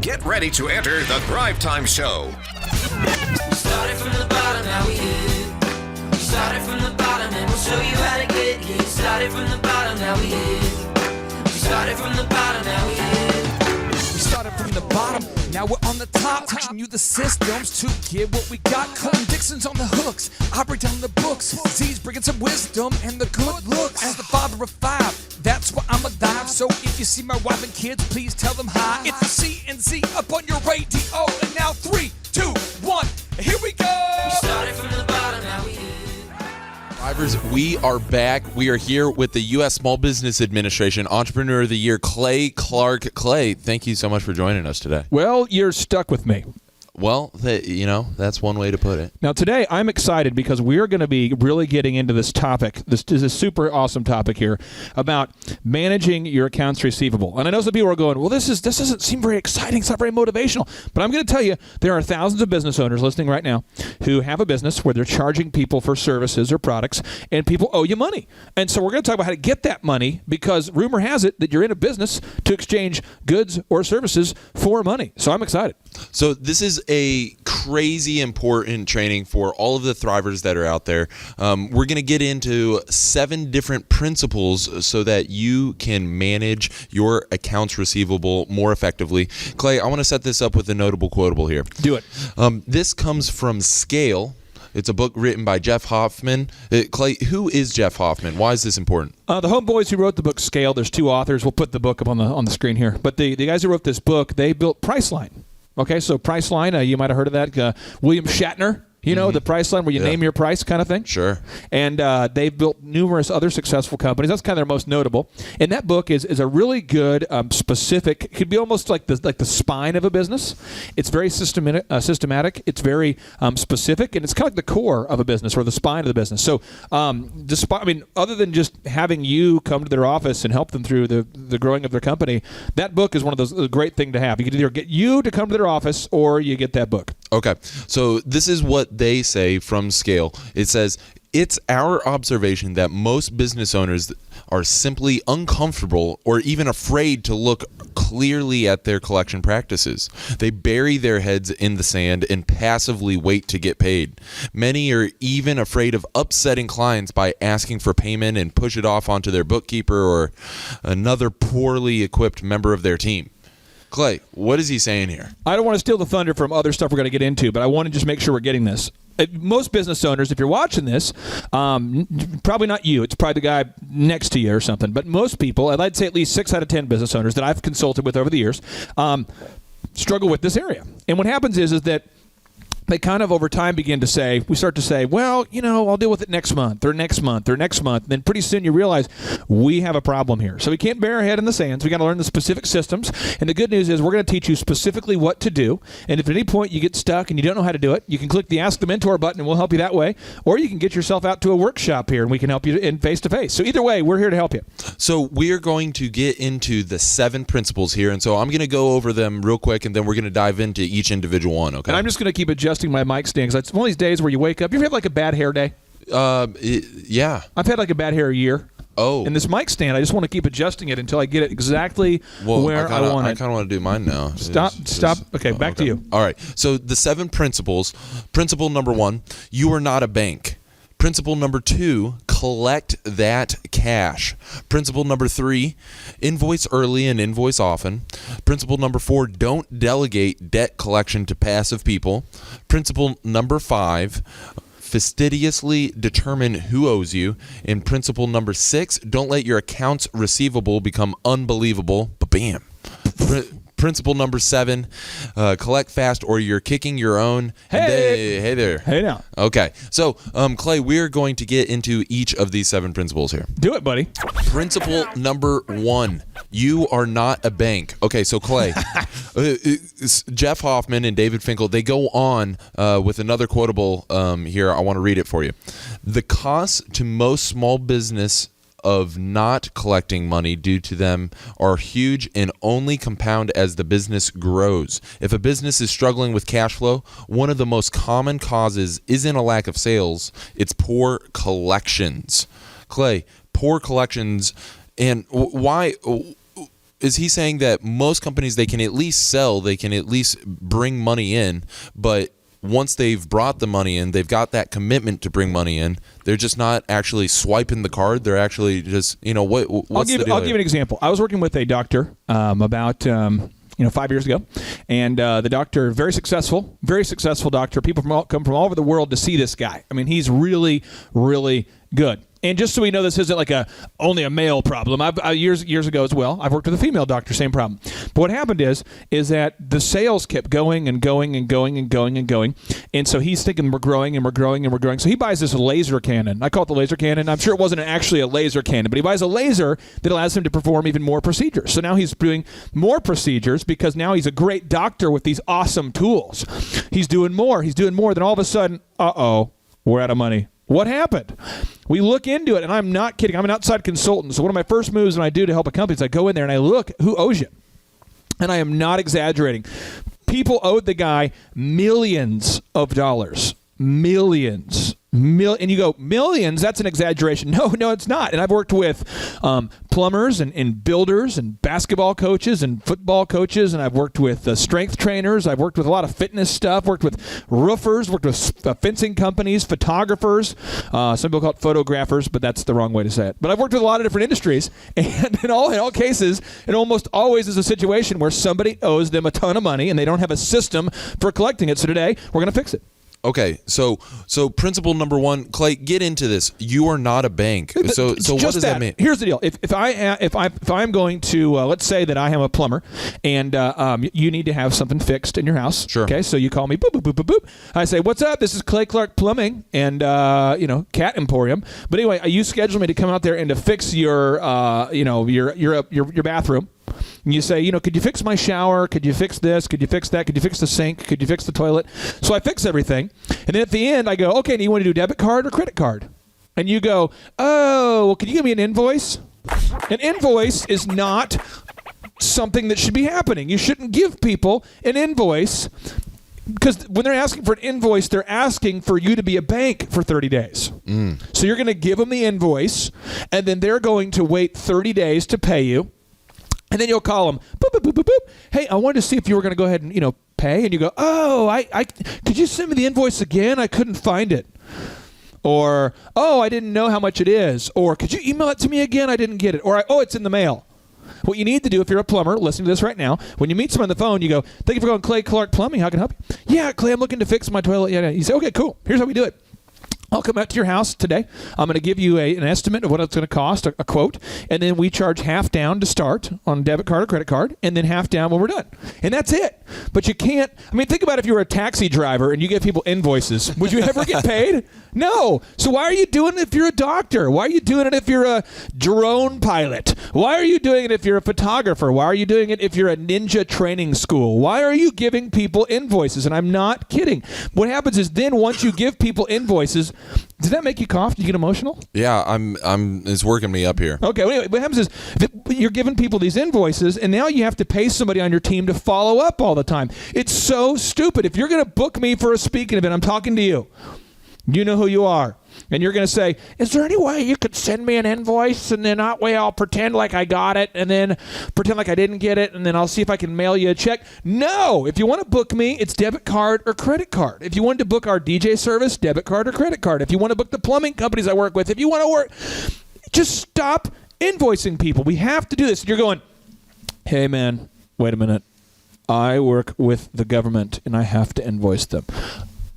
Get ready to enter the Thrivetime Show. We started from the bottom, now we here. We started from the bottom and we'll show you how to get here. Started from the bottom, now we here. We started from the bottom, now we here. We started from the bottom, now we're on the top. Teaching you the systems to get what we got. Colton Dixon's on the hooks, I break down the books. Z's bringing some wisdom and the good looks. As the father of five, that's why I'm a dive. So if you see my wife and kids, please tell them hi. It's the CNC up on your radio. And now 3, 2, 1, here we go. We started from the bottom, now we here. Drivers, we are back. We are here with the U.S. Small Business Administration Entrepreneur of the Year, Clay Clark. Clay, thank you so much for joining us today. Well, you're stuck with me. Well, that's one way to put it. Now, today, I'm excited because we're going to be really getting into this topic. This is a super awesome topic here about managing your accounts receivable. And I know some people are going, well, this doesn't seem very exciting. It's not very motivational. But I'm going to tell you, there are thousands of business owners listening right now who have a business where they're charging people for services or products, and people owe you money. And so we're going to talk about how to get that money, because rumor has it that you're in a business to exchange goods or services for money. So I'm excited. So this is a crazy important training for all of the Thrivers that are out there. We're going to get into 7 different principles so that you can manage your accounts receivable more effectively. Clay, I want to set this up with a notable quotable here. Do it. This comes from Scale. It's a book written by Jeff Hoffman. Clay, who is Jeff Hoffman? Why is this important? The homeboys who wrote the book Scale, there's 2 authors. We'll put the book up on the screen here. But the guys who wrote this book, they built Priceline. Okay, so Priceline, you might have heard of that. William Shatner, the Priceline where you name your price kind of thing. Sure. And they've built numerous other successful companies. That's kind of their most notable. And that book is a really good, specific, it could be almost like the spine of a business. It's very systematic. It's very specific, and it's kind of like the core of a business or the spine of the business. So other than just having you come to their office and help them through the growing of their company, that book is one of those a great thing to have. You can either get you to come to their office or you get that book. Okay, so this is what they say from Scale. It says, it's our observation that most business owners are simply uncomfortable or even afraid to look clearly at their collection practices. They bury their heads in the sand and passively wait to get paid. Many are even afraid of upsetting clients by asking for payment and push it off onto their bookkeeper or another poorly equipped member of their team. Clay, what is he saying here? I don't want to steal the thunder from other stuff we're going to get into, but I want to just make sure we're getting this. Most business owners, if you're watching this, probably not you. It's probably the guy next to you or something. But most people, I'd say at least 6 out of 10 business owners that I've consulted with over the years, struggle with this area. And what happens is that they kind of over time we start to say, well, I'll deal with it next month or next month or next month. And then pretty soon you realize we have a problem here. So we can't bury our head in the sand. So we got to learn the specific systems. And the good news is we're going to teach you specifically what to do. And if at any point you get stuck and you don't know how to do it, you can click the Ask the Mentor button and we'll help you that way. Or you can get yourself out to a workshop here and we can help you in face-to-face. So either way, we're here to help you. So we're going to get into the 7 principles here. And so I'm going to go over them real quick, and then we're going to dive into each individual one, okay? And I'm just going to keep adjusting my mic stand, because it's one of these days where you wake up. You ever had like a bad hair day? Yeah. I've had like a bad hair year. Oh. And this mic stand, I just want to keep adjusting it until I get it exactly where I want it. I kind of want to do mine now. Stop. Okay, back to you. All right. So the 7 principles. Principle number 1, you are not a bank. Principle number 2, collect that cash. Principle number 3, invoice early and invoice often. Principle number 4, don't delegate debt collection to passive people. Principle number 5, fastidiously determine who owes you. And principle number 6, don't let your accounts receivable become unbelievable. Bam. Principle number 7, collect fast or you're kicking your own. Hey there. Hey now. Okay. So, Clay, we're going to get into each of these 7 principles here. Do it, buddy. Principle number 1, you are not a bank. Okay, so Clay, Jeff Hoffman and David Finkel, they go on with another quotable here. I want to read it for you. The cost to most small business of not collecting money due to them are huge and only compound as the business grows. If a business is struggling with cash flow, one of the most common causes isn't a lack of sales, it's poor collections. Clay, poor collections, and why is he saying that most companies, they can at least sell, they can at least bring money in, but once they've brought the money in, they've got that commitment to bring money in, they're just not actually swiping the card. They're actually just, what's the deal? I'll give you an example. I was working with a doctor about 5 years ago, and the doctor, very successful doctor. People come from all over the world to see this guy. I mean, he's really, really good. And just so we know, this isn't like only a male problem. Years ago as well, I've worked with a female doctor, same problem. But what happened is that the sales kept going and going and going and going and going. And so he's thinking we're growing and we're growing and we're growing. So he buys this laser cannon. I call it the laser cannon. I'm sure it wasn't actually a laser cannon, but he buys a laser that allows him to perform even more procedures. So now he's doing more procedures because now he's a great doctor with these awesome tools. He's doing more. Then all of a sudden, we're out of money. What happened? We look into it, and I'm not kidding. I'm an outside consultant, so one of my first moves when I do to help a company is I go in there and I look who owes you. And I am not exaggerating. People owed the guy millions of dollars. Millions. And you go, millions? That's an exaggeration. No, it's not. And I've worked with plumbers and builders and basketball coaches and football coaches, and I've worked with strength trainers. I've worked with a lot of fitness stuff, worked with roofers, worked with fencing companies, photographers. Some people call it photographers, but that's the wrong way to say it. But I've worked with a lot of different industries, and in all cases, it almost always is a situation where somebody owes them a ton of money, and they don't have a system for collecting it. So today, we're going to fix it. Okay, so principle number one, Clay, get into this. You are not a bank. So what does that mean? Here's the deal. If I'm going to let's say that I am a plumber, and you need to have something fixed in your house. Sure. Okay, so you call me. Boop boop boop boop boop. I say, "What's up? This is Clay Clark Plumbing and Cat Emporium." But anyway, you schedule me to come out there and to fix your bathroom. And you say, could you fix my shower? Could you fix this? Could you fix that? Could you fix the sink? Could you fix the toilet? So I fix everything. And then at the end, I go, okay, do you want to do debit card or credit card? And you go, well, can you give me an invoice? An invoice is not something that should be happening. You shouldn't give people an invoice because when they're asking for an invoice, they're asking for you to be a bank for 30 days. So you're going to give them the invoice, and then they're going to wait 30 days to pay you. And then you'll call them, boop, boop, boop, boop, boop. Hey, I wanted to see if you were going to go ahead and, pay. And you go, I could you send me the invoice again? I couldn't find it. Or, I didn't know how much it is. Or, could you email it to me again? I didn't get it. Or, it's in the mail. What you need to do if you're a plumber, listening to this right now, when you meet someone on the phone, you go, thank you for calling Clay Clark Plumbing. How can I help you? Yeah, Clay, I'm looking to fix my toilet. Yeah. You say, okay, cool. Here's how we do it. I'll come out to your house today. I'm going to give you an estimate of what it's going to cost, a quote, and then we charge half down to start on debit card or credit card, and then half down when we're done. And that's it. But you can't, think about if you were a taxi driver and you give people invoices. Would you ever get paid? No. So why are you doing it if you're a doctor? Why are you doing it if you're a drone pilot? Why are you doing it if you're a photographer? Why are you doing it if you're a ninja training school? Why are you giving people invoices? And I'm not kidding. What happens is then once you give people invoices, does that make you cough? Do you get emotional? Yeah, it's working me up here. Okay, well, anyway, what happens is you're giving people these invoices, and now you have to pay somebody on your team to follow up all the time. It's so stupid. If you're going to book me for a speaking event, I'm talking to you. You know who you are. And you're going to say, is there any way you could send me an invoice and then that way I'll pretend like I got it and then pretend like I didn't get it and then I'll see if I can mail you a check? No. If you want to book me, it's debit card or credit card. If you want to book our DJ service, debit card or credit card. If you want to book the plumbing companies I work with, if you want to work, just stop invoicing people. We have to do this. You're going, hey, man, wait a minute. I work with the government and I have to invoice them.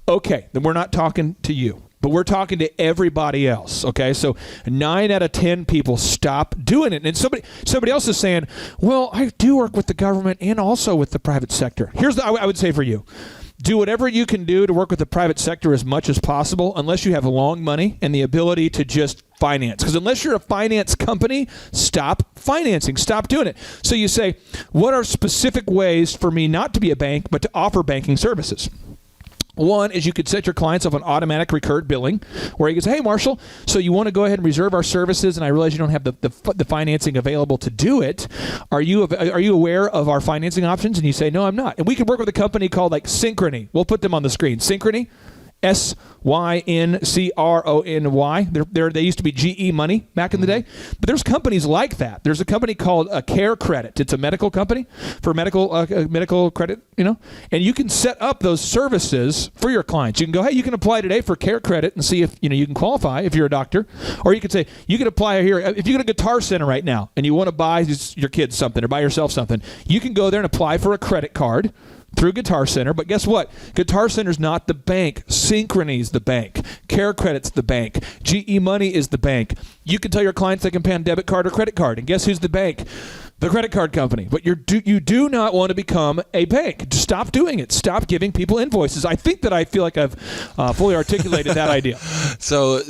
Okay, then we're not talking to you, but we're talking to everybody else, okay? So 9 out of 10 people stop doing it. And somebody else is saying, well, I do work with the government and also with the private sector. Here's what I would say for you. Do whatever you can do to work with the private sector as much as possible unless you have long money and the ability to just finance. Because unless you're a finance company, stop financing. Stop doing it. So you say, what are specific ways for me not to be a bank but to offer banking services? One is you could set your clients up on automatic recurred billing where you can say, hey, Marshall, so you want to go ahead and reserve our services, and I realize you don't have the financing available to do it. Are you aware of our financing options? And you say, no, I'm not. And we can work with a company called like Synchrony. We'll put them on the screen. Synchrony, SYNCRONY. They used to be GE Money back in the day. But there's companies like that. There's a company called Care Credit. It's a medical company for medical credit, and you can set up those services for your clients. You can go, hey, you can apply today for Care Credit and see if you can qualify if you're a doctor. Or you could say, you can apply here. If you go to Guitar Center right now and you want to buy your kids something or buy yourself something, you can go there and apply for a credit card through Guitar Center. But guess what? Guitar Center's not the bank. Synchrony's the bank. Care Credit's the bank. GE Money is the bank. You can tell your clients they can pay on debit card or credit card. And guess who's the bank? The credit card company. But you do not want to become a bank. Stop doing it. Stop giving people invoices. I think that I feel like I've fully articulated that idea. So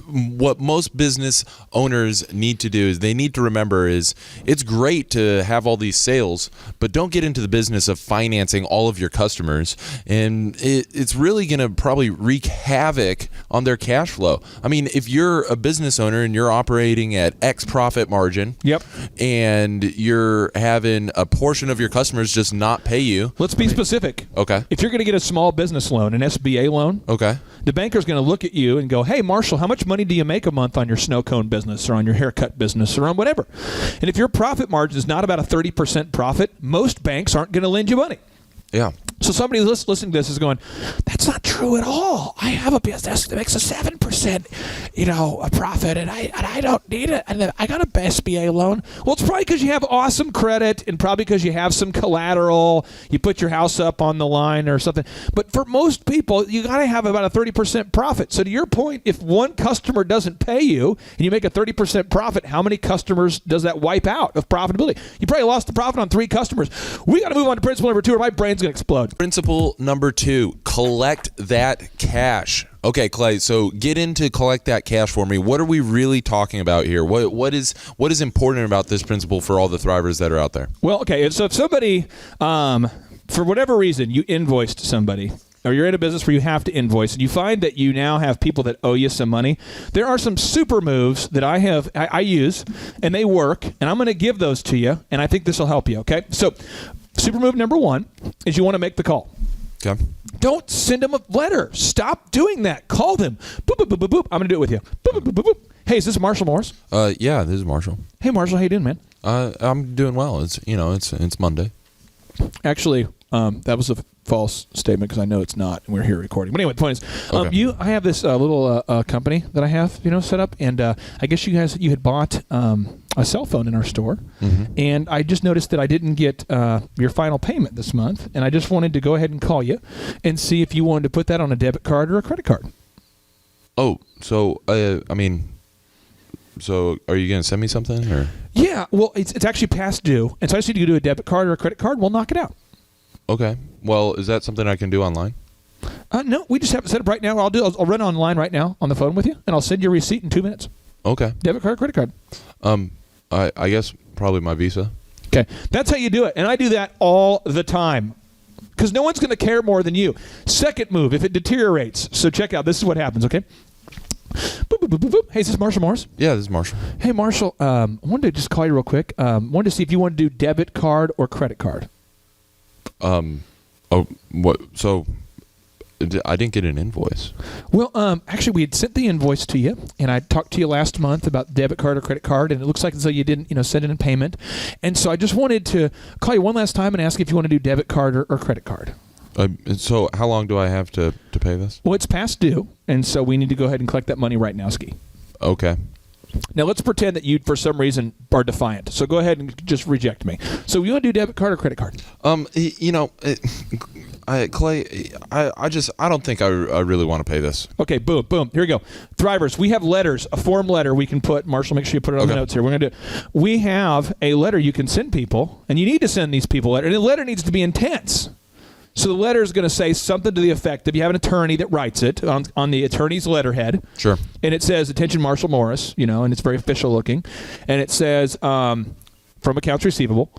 what most business owners need to do is they need to remember is it's great to have all these sales, but don't get into the business of financing all of your customers. And it's really going to probably wreak havoc on their cash flow. I mean, if you're a business owner and you're operating at X profit margin, yep, and you're having a portion of your customers just not pay you. Let's be specific. Okay. If you're going to get a small business loan, an SBA loan, okay, the banker's going to look at you and go, hey, Marshall, how much money do you make a month on your snow cone business or on your haircut business or on whatever? And if your profit margin is not about a 30% profit, most banks aren't going to lend you money. Yeah. So somebody listening to this is going, that's not true at all. I have a business that makes a 7%, a profit, and I don't need it. And I got a SBA loan. Well, it's probably because you have awesome credit and probably because you have some collateral. You put your house up on the line or something. But for most people, you got to have about a 30% profit. So to your point, if one customer doesn't pay you and you make a 30% profit, how many customers does that wipe out of profitability? You probably lost the profit on 3 customers. We got to move on to principle number 2 or my brain's going to explode. Principle number 2, collect that cash. Okay, Clay, so get into collect that cash for me. What are we really talking about here? What is important about this principle for all the Thrivers that are out there? Well, okay, so if somebody, for whatever reason, you invoiced somebody, or you're in a business where you have to invoice, and you find that you now have people that owe you some money, there are some super moves that I use, and they work, and I'm going to give those to you, and I think this will help you, okay? So super move number 1 is you want to make the call. Okay. Don't send them a letter. Stop doing that. Call them. Boop, boop, boop, boop, boop. I'm going to do it with you. Boop, boop, boop, boop. Hey, is this Marshall Morris? Yeah, this is Marshall. Hey, Marshall, how you doing, man? I'm doing well. It's Monday. Actually, that was a false statement because I know it's not, and we're here recording. But anyway, the point is, Okay. I have this little company that I have, set up, and I guess you had bought a cell phone in our store, and I just noticed that I didn't get your final payment this month, and I just wanted to go ahead and call you and see if you wanted to put that on a debit card or a credit card. Oh, so so are you going to send me something or? Yeah, well, it's actually past due, and so I just need to do a debit card or a credit card. We'll knock it out. Okay. Well, is that something I can do online? No, we just have it set up right now. I'll run online right now on the phone with you, and I'll send you a receipt in 2 minutes. Okay. Debit card, credit card. I guess probably my Visa. Okay. That's how you do it, and I do that all the time because no one's going to care more than you. Second move, if it deteriorates. So check out. This is what happens, okay? Boop, boop, boop, boop, boop. Hey, is this Marshall Morris? Yeah, this is Marshall. Hey, Marshall. I wanted to just call you real quick. Wanted to see if you want to do debit card or credit card. Oh, what? So I didn't get an invoice. Well, actually, we had sent the invoice to you, and I talked to you last month about debit card or credit card, and it looks like as though you didn't, send it in payment. And so I just wanted to call you one last time and ask if you want to do debit card or credit card. So how long do I have to pay this? Well, it's past due, and so we need to go ahead and collect that money right now, Ski. Okay. Now, let's pretend that you, for some reason, are defiant. So go ahead and just reject me. So you want to do debit card or credit card? Clay, I don't think I really want to pay this. Okay, boom, boom. Here we go. Thrivers, we have letters, a form letter we can put. Marshall, make sure you put it on the notes here. We're going to do it. We have a letter you can send people, and you need to send these people a letter. And the letter needs to be intense. So the letter is going to say something to the effect of you have an attorney that writes it on the attorney's letterhead. Sure. And it says, attention Marshall Morris, and it's very official looking. And it says, from accounts receivable,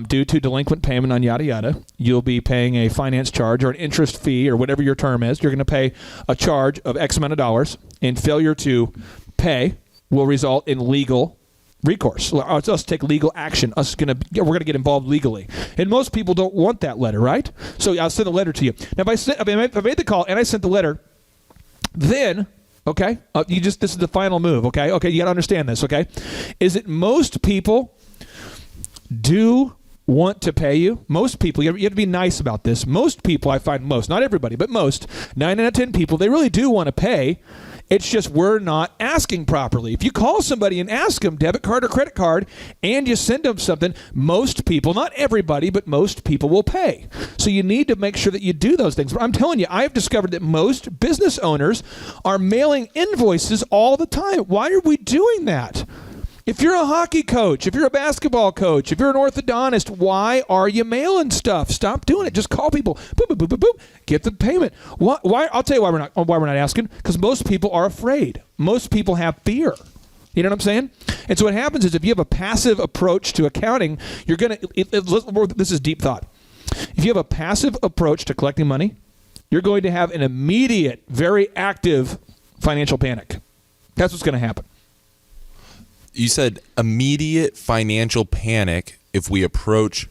due to delinquent payment on yada yada, you'll be paying a finance charge or an interest fee or whatever your term is. You're going to pay a charge of X amount of dollars, and failure to pay will result in legal recourse. Us take legal action. We're gonna get involved legally. And most people don't want that letter, right? So I'll send a letter to you. Now, if I made the call and I sent the letter, then okay, this is the final move. Okay, you got to understand this. Okay, is it most people do want to pay you? Most people, you have to be nice about this. Most people, I find not everybody, but most, 9 out of 10 people, they really do want to pay. It's just we're not asking properly. If you call somebody and ask them debit card or credit card and you send them something, most people, not everybody, but most people will pay. So you need to make sure that you do those things. But I'm telling you, I've discovered that most business owners are mailing invoices all the time. Why are we doing that? If you're a hockey coach, if you're a basketball coach, if you're an orthodontist, why are you mailing stuff? Stop doing it. Just call people. Boop, boop, boop, boop, boop. Get the payment. Why? I'll tell you why we're not asking. Because most people are afraid. Most people have fear. You know what I'm saying? And so what happens is if you have a passive approach to accounting, you're going to, this is deep thought. If you have a passive approach to collecting money, you're going to have an immediate, very active financial panic. That's what's going to happen. You said immediate financial panic if we approach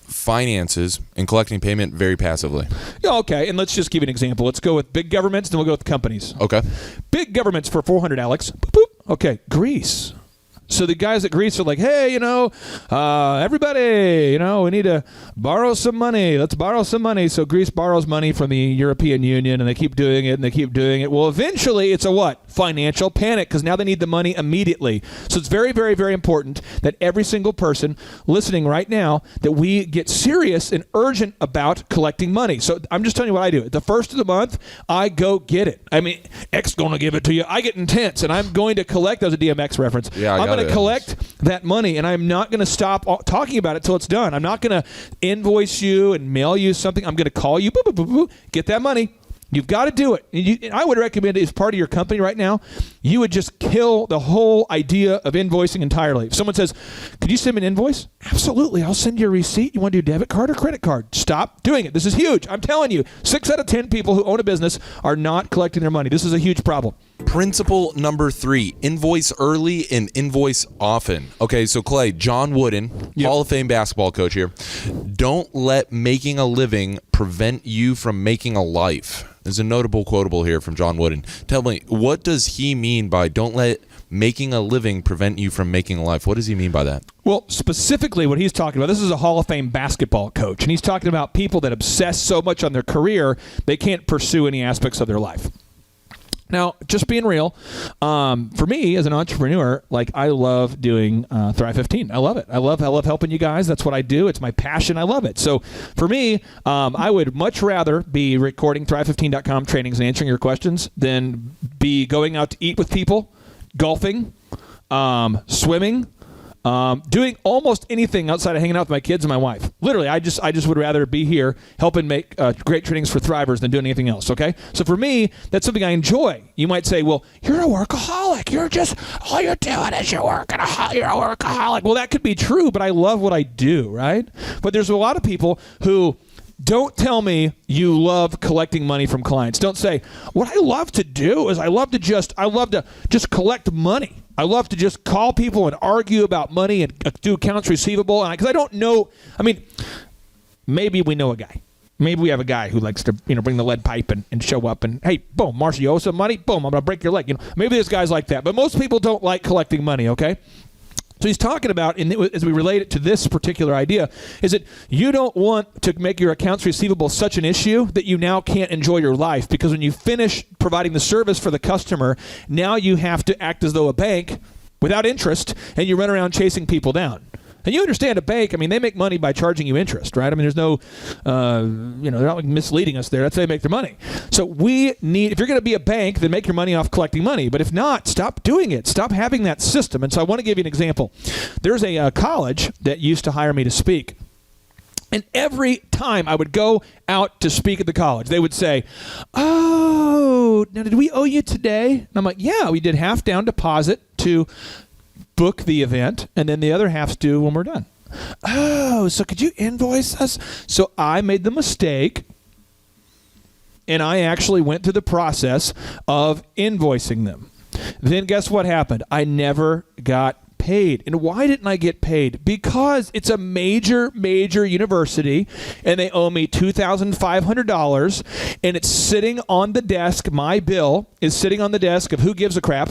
finances and collecting payment very passively. Yeah, okay, and let's just give you an example. Let's go with big governments, then we'll go with companies. Okay. Big governments for 400, Alex. Boop, boop. Okay, Greece. So the guys at Greece are like, hey, everybody, we need to borrow some money. Let's borrow some money. So Greece borrows money from the European Union, and they keep doing it, and they keep doing it. Well, eventually, it's a what? Financial panic, because now they need the money immediately. So it's very, very, very important that every single person listening right now, that we get serious and urgent about collecting money. So I'm just telling you what I do. At the first of the month, I go get it. I mean, X going to give it to you. I get intense, and I'm going to collect. That was a DMX reference. Yeah, I'm going to collect that money, and I'm not going to stop talking about it till it's done. I'm not going to invoice you and mail you something. I'm going to call you, boop, boop, boop, boop, get that money. You've got to do it. And I would recommend it as part of your company right now, you would just kill the whole idea of invoicing entirely. If someone says, could you send me an invoice? Absolutely. I'll send you a receipt. You want to do debit card or credit card? Stop doing it. This is huge. I'm telling you, 6 out of 10 people who own a business are not collecting their money. This is a huge problem. Principle number 3, invoice early and invoice often. Okay, so Clay, John Wooden, Yep. Hall of Fame basketball coach here. Don't let making a living prevent you from making a life. There's a notable quotable here from John Wooden. Tell me, what does he mean by don't let making a living prevent you from making a life? What does he mean by that? Well, specifically what he's talking about, this is a Hall of Fame basketball coach, and he's talking about people that obsess so much on their career, they can't pursue any aspects of their life. Now, just being real, for me as an entrepreneur, like I love doing Thrive 15. I love it. I love helping you guys. That's what I do. It's my passion. I love it. So for me, I would much rather be recording Thrive15.com trainings and answering your questions than be going out to eat with people, golfing, swimming, doing almost anything outside of hanging out with my kids and my wife. Literally, I just would rather be here helping make great trainings for Thrivers than doing anything else, okay? So for me, that's something I enjoy. You might say, well, you're a workaholic. You're just, all you're doing is you're a workaholic. Well, that could be true, but I love what I do, right? But there's a lot of people who don't tell me you love collecting money from clients. Don't say, what I love to do is I love to just collect money. I love to just call people and argue about money and do accounts receivable. Because I don't know, maybe we know a guy. Maybe we have a guy who likes to, bring the lead pipe and show up and, hey, boom, Marcia, you owe some money? Boom, I'm going to break your leg. Maybe there's guys like that. But most people don't like collecting money, okay? So he's talking about, as we relate it to this particular idea, is that you don't want to make your accounts receivable such an issue that you now can't enjoy your life, because when you finish providing the service for the customer, now you have to act as though a bank without interest, and you run around chasing people down. And you understand a bank, they make money by charging you interest, right? There's no, they're not misleading us there. That's how they make their money. So if you're going to be a bank, then make your money off collecting money. But if not, stop doing it. Stop having that system. And so I want to give you an example. There's a college that used to hire me to speak. And every time I would go out to speak at the college, they would say, oh, now did we owe you today? And I'm like, yeah, we did half down deposit to book the event, and then the other half's due when we're done. Oh, so could you invoice us? So I made the mistake, and I actually went through the process of invoicing them. Then guess what happened? I never got paid. And why didn't I get paid? Because it's a major university, and they owe me $2,500, and it's sitting on the desk. My bill is sitting on the desk of who gives a crap.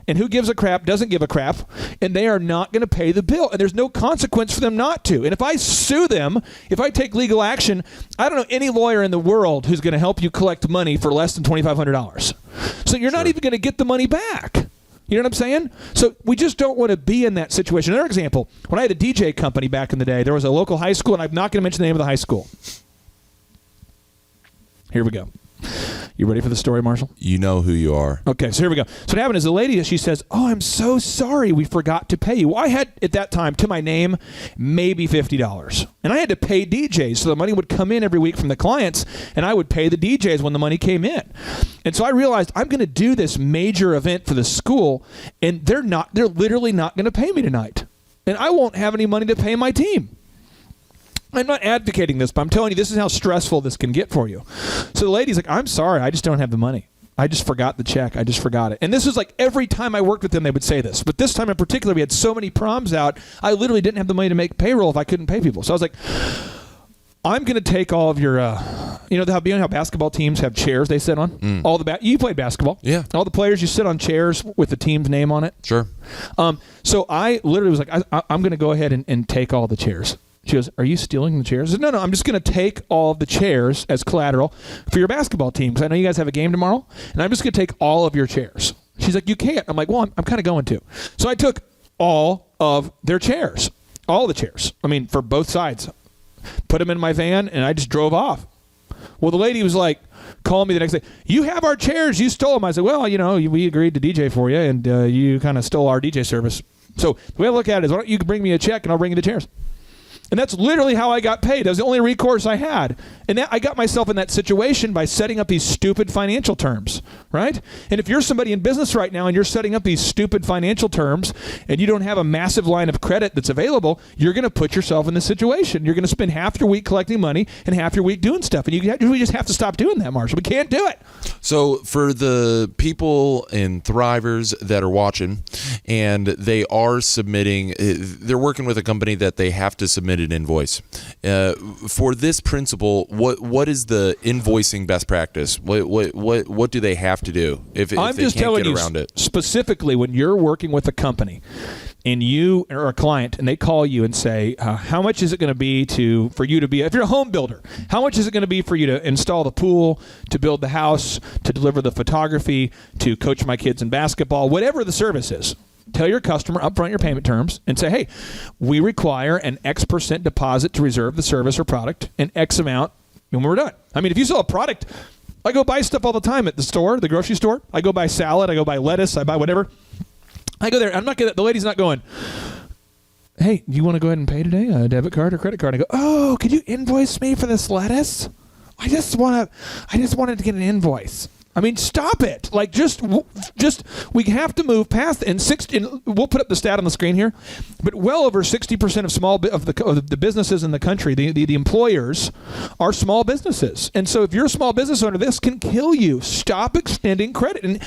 And who gives a crap doesn't give a crap, and they are not going to pay the bill. And there's no consequence for them not to. And if I sue them, if I take legal action, I don't know any lawyer in the world who's going to help you collect money for less than $2,500. So you're not even going to get the money back. You know what I'm saying? So we just don't want to be in that situation. Another example, when I had a DJ company back in the day, there was a local high school, and I'm not going to mention the name of the high school. Here we go. You ready for the story, Marshall? You know who you are. Okay, so here we go. So what happened is the lady, she says, "Oh, I'm so sorry, we forgot to pay you." Well, I had, at that time, to my name, maybe $50. And I had to pay DJs, so the money would come in every week from the clients, and I would pay the DJs when the money came in. And so I realized I'm going to do this major event for the school, and they're literally not going to pay me tonight. And I won't have any money to pay my team. I'm not advocating this, but I'm telling you, this is how stressful this can get for you. So the lady's like, "I'm sorry, I just don't have the money. I just forgot the check. I just forgot it." And this was like every time I worked with them, they would say this. But this time in particular, we had so many proms out, I literally didn't have the money to make payroll if I couldn't pay people. So I was like, "I'm going to take all of your, you know how basketball teams have chairs they sit on? All the you played basketball. Yeah. All the players, you sit on chairs with the team's name on it. Sure. So I literally was like, I'm going to go ahead and take all the chairs." She goes, "Are you stealing the chairs?" I said, No, I'm just going to take all of the chairs as collateral for your basketball team, because I know you guys have a game tomorrow, and I'm just going to take all of your chairs. She's like, "You can't." I'm like, "Well, I'm kind of going to." So I took all of their chairs, all the chairs. I mean, for both sides. Put them in my van, and I just drove off. Well, the lady was like, calling me the next day, "You have our chairs, you stole them." I said, "Well, you know, we agreed to DJ for you, and you kind of stole our DJ service. So the way I look at it is, why don't you bring me a check, and I'll bring you the chairs." And that's literally how I got paid. That was the only recourse I had. And I got myself in that situation by setting up these stupid financial terms, right? And if you're somebody in business right now and you're setting up these stupid financial terms and you don't have a massive line of credit that's available, you're going to put yourself in this situation. You're going to spend half your week collecting money and half your week doing stuff. And we just have to stop doing that, Marshall. We can't do it. So for the people and Thrivers that are watching and they are submitting, they're working with a company that they have to submit an invoice. For this principle, what is the invoicing best practice? What do they have to do if I'm they just can't telling get you around it? Specifically, when you're working with a company and you are a client and they call you and say, how much is it going to be for you to be, if you're a home builder, how much is it going to be for you to install the pool, to build the house, to deliver the photography, to coach my kids in basketball, whatever the service is. Tell your customer upfront your payment terms and say, "Hey, we require an X% deposit to reserve the service or product and X amount when we're done." I mean, if you sell a product, I go buy stuff all the time at the store, the grocery store. I go buy salad. I go buy lettuce. I buy whatever. I go there. I'm not getting, the lady's not going, "Hey, do you want to go ahead and pay today? A debit card or credit card?" I go, "Oh, could you invoice me for this lettuce? I just wanted to get an invoice." I mean, stop it. Like, just we have to move past it. And we'll put up the stat on the screen here, but well over 60% of the businesses in the country, the employers, are small businesses. And so if you're a small business owner, this can kill you. Stop extending credit. And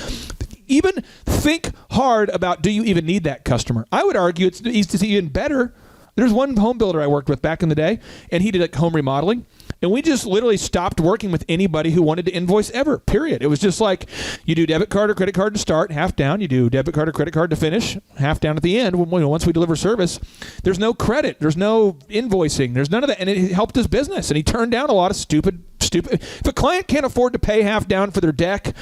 even think hard about, do you even need that customer? I would argue it's even better. There's one home builder I worked with back in the day, and he did like home remodeling. And we just literally stopped working with anybody who wanted to invoice ever, period. It was just like, you do debit card or credit card to start, half down. You do debit card or credit card to finish, half down at the end. Once we deliver service, there's no credit. There's no invoicing. There's none of that. And it helped his business. And he turned down a lot of stupid. If a client can't afford to pay half down for their deck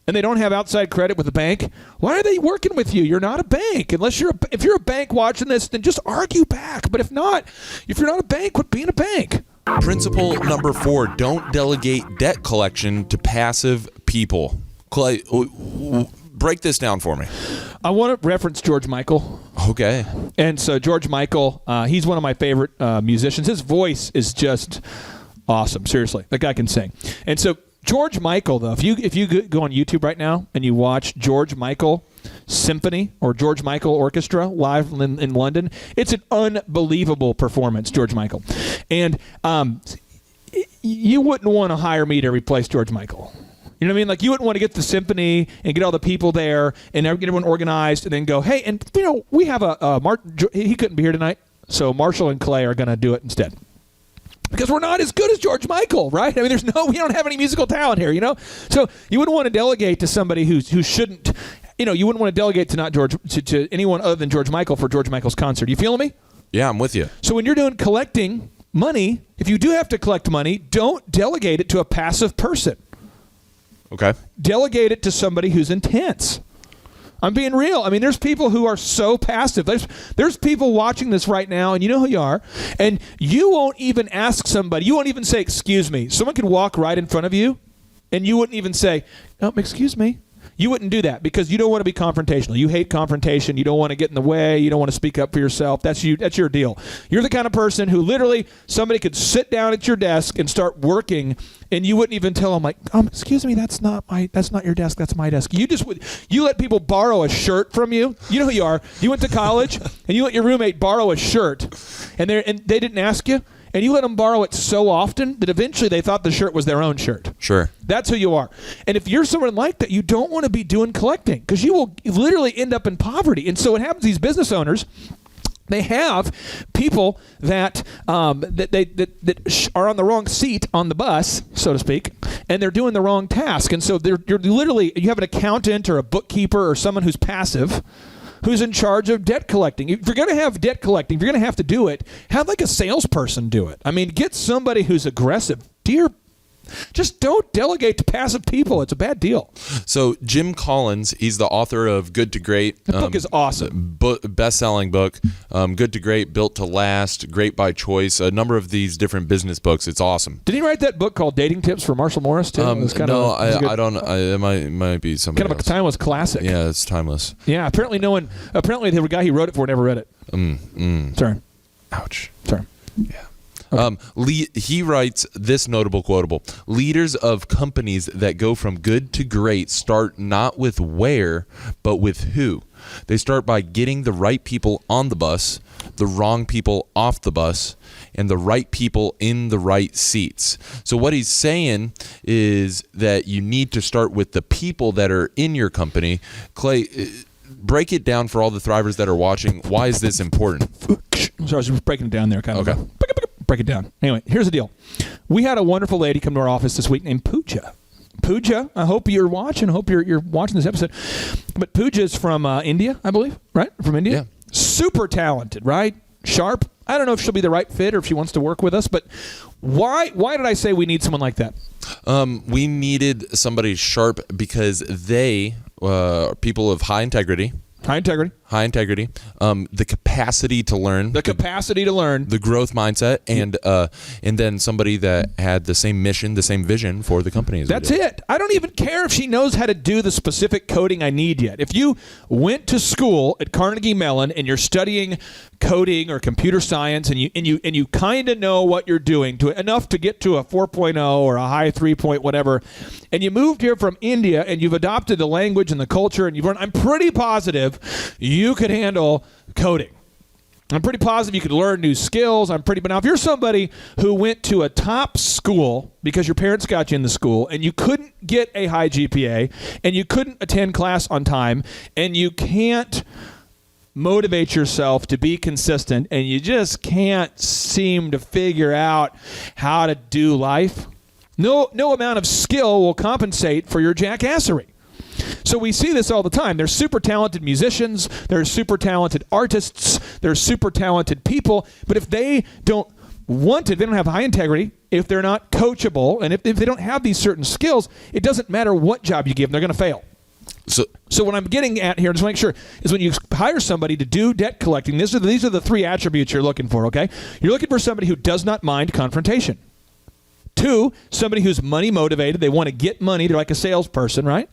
and they don't have outside credit with a bank, why are they working with you? You're not a bank. If you're a bank watching this, then just argue back. But if you're not a bank, quit being a bank. Principle number 4, don't delegate debt collection to passive people. Break this down for me. I want to reference George Michael. Okay. And so George Michael, he's one of my favorite musicians. His voice is just awesome. Seriously, that guy can sing. And so George Michael, though, if you go on YouTube right now and you watch George Michael Symphony or George Michael Orchestra live in London, it's an unbelievable performance, George Michael. And you wouldn't want to hire me to replace George Michael. You know what I mean? Like, you wouldn't want to get the symphony and get all the people there and get everyone organized and then go, hey, and, we have he couldn't be here tonight, so Marshall and Clay are going to do it instead. Because we're not as good as George Michael, right? I mean, we don't have any musical talent here, So you wouldn't want to delegate to somebody who shouldn't, you wouldn't want to delegate to not to anyone other than George Michael for George Michael's concert. You feeling me? Yeah, I'm with you. So when you're doing collecting money, if you do have to collect money, don't delegate it to a passive person. Okay. Delegate it to somebody who's intense. I'm being real. I mean, there's people who are so passive. There's people watching this right now, and you know who you are, and you won't even ask somebody. You won't even say, excuse me. Someone could walk right in front of you, and you wouldn't even say, oh, excuse me. You wouldn't do that because you don't want to be confrontational. You hate confrontation. You don't want to get in the way. You don't want to speak up for yourself. That's you. That's your deal. You're the kind of person who literally somebody could sit down at your desk and start working, and you wouldn't even tell them, like, excuse me, that's not your desk. That's my desk. You let people borrow a shirt from you. You know who you are. You went to college and you let your roommate borrow a shirt, and they didn't ask you. And you let them borrow it so often that eventually they thought the shirt was their own shirt. Sure. That's who you are. And if you're someone like that, you don't want to be doing collecting because you will literally end up in poverty. And so what happens, these business owners, they have people that that are on the wrong seat on the bus, so to speak, and they're doing the wrong task. And so you have an accountant or a bookkeeper or someone who's passive, who's in charge of debt collecting. If you're going to have debt collecting, if you're going to have to do it, have like a salesperson do it. I mean, get somebody who's aggressive. Just don't delegate to passive people. It's a bad deal. So Jim Collins, he's the author of Good to Great. The book is awesome. Best-selling book. Good to Great, Built to Last, Great by Choice. A number of these different business books. It's awesome. Did he write that book called Dating Tips for Marshall Morris too? I don't. It might be something. Kind of a timeless classic. Yeah, it's timeless. Yeah. Apparently the guy who wrote it for never read it. Sorry. Ouch. Sorry. Yeah. He writes this notable quotable: leaders of companies that go from good to great start not with where, but with who. They start by getting the right people on the bus, the wrong people off the bus, and the right people in the right seats. So what he's saying is that you need to start with the people that are in your company. Clay, break it down for all the Thrivers that are watching. Why is this important? Sorry, I was just breaking it down there. Kind of. Okay. Break it down. Anyway, here's the deal. We had a wonderful lady come to our office this week named Pooja. Pooja, I hope you're watching. I hope you're watching this episode. But Pooja is from India, I believe, right? From India? Yeah. Super talented, right? Sharp. I don't know if she'll be the right fit or if she wants to work with us, but why did I say we need someone like that? We needed somebody sharp because they are people of high integrity. High integrity. The capacity to learn. The growth mindset, and then somebody that had the same mission, the same vision for the company. That's it. I don't even care if she knows how to do the specific coding I need yet. If you went to school at Carnegie Mellon and you're studying coding or computer science and you kind of know what you're doing enough to get to a 4.0 or a high 3 point whatever, and you moved here from India and you've adopted the language and the culture and you've learned, I'm pretty positive you could handle coding. I'm pretty positive you could learn new skills. But now if you're somebody who went to a top school because your parents got you in the school and you couldn't get a high GPA and you couldn't attend class on time and you can't motivate yourself to be consistent and you just can't seem to figure out how to do life, no amount of skill will compensate for your jackassery. So we see this all the time. There's super talented musicians, there's super talented artists, there's super talented people, but if they don't want it, they don't have high integrity, if they're not coachable, and if they don't have these certain skills, it doesn't matter what job you give them, they're going to fail. So what I'm getting at here, just make sure, is when you hire somebody to do debt collecting, these are the three attributes you're looking for, okay? You're looking for somebody who does not mind confrontation. 2, somebody who's money motivated. They want to get money. They're like a salesperson, right?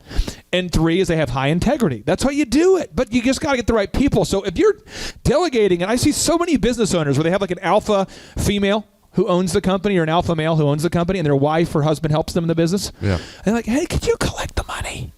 And 3 is they have high integrity. That's how you do it. But you just got to get the right people. So if you're delegating, and I see so many business owners where they have like an alpha female who owns the company or an alpha male who owns the company and their wife or husband helps them in the business. Yeah. And they're like, hey, could you collect the money?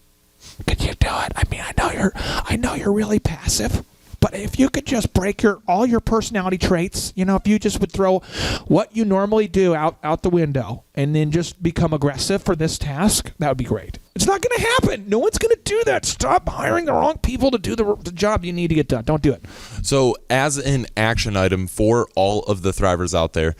Could you do it? I mean, I know you're really passive, But if you could just break all your personality traits, if you just would throw what you normally do out the window and then just become aggressive for this task, that would be great. It's not going to happen. No one's going to do that. Stop hiring the wrong people to do the job you need to get done. Don't do it. So as an action item for all of the Thrivers out there,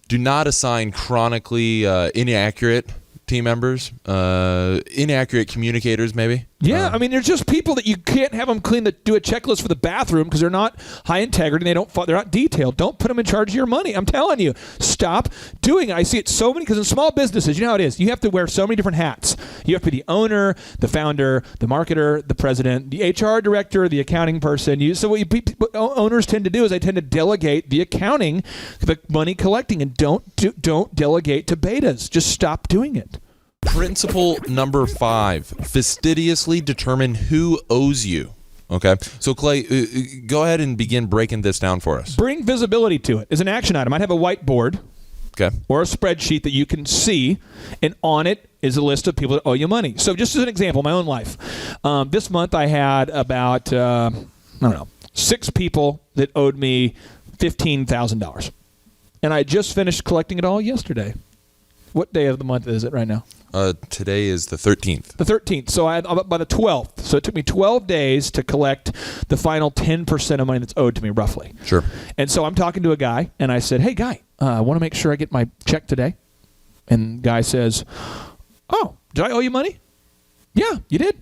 do not assign chronically inaccurate team members, inaccurate communicators maybe. Yeah, I mean, there's just people that you can't have them do a checklist for the bathroom because they're not high integrity. They're not detailed. Don't put them in charge of your money. I'm telling you, stop doing it. I see it so many because in small businesses, you know how it is. You have to wear so many different hats. You have to be the owner, the founder, the marketer, the president, the HR director, the accounting person. So what owners tend to do is they tend to delegate the accounting, the money collecting, and don't delegate to betas. Just stop doing it. Principle number 5, fastidiously determine who owes you. Okay. So, Clay, go ahead and begin breaking this down for us. Bring visibility to it. As an action item, I'd have a whiteboard or a spreadsheet that you can see, and on it is a list of people that owe you money. So just as an example, my own life. This month I had about, 6 people that owed me $15,000. And I just finished collecting it all yesterday. What day of the month is it right now? Today is the 13th. The 13th. So I'm up by the 12th. So it took me 12 days to collect the final 10% of money that's owed to me, roughly. Sure. And so I'm talking to a guy, and I said, hey, guy, I want to make sure I get my check today. And the guy says, oh, did I owe you money? Yeah, you did.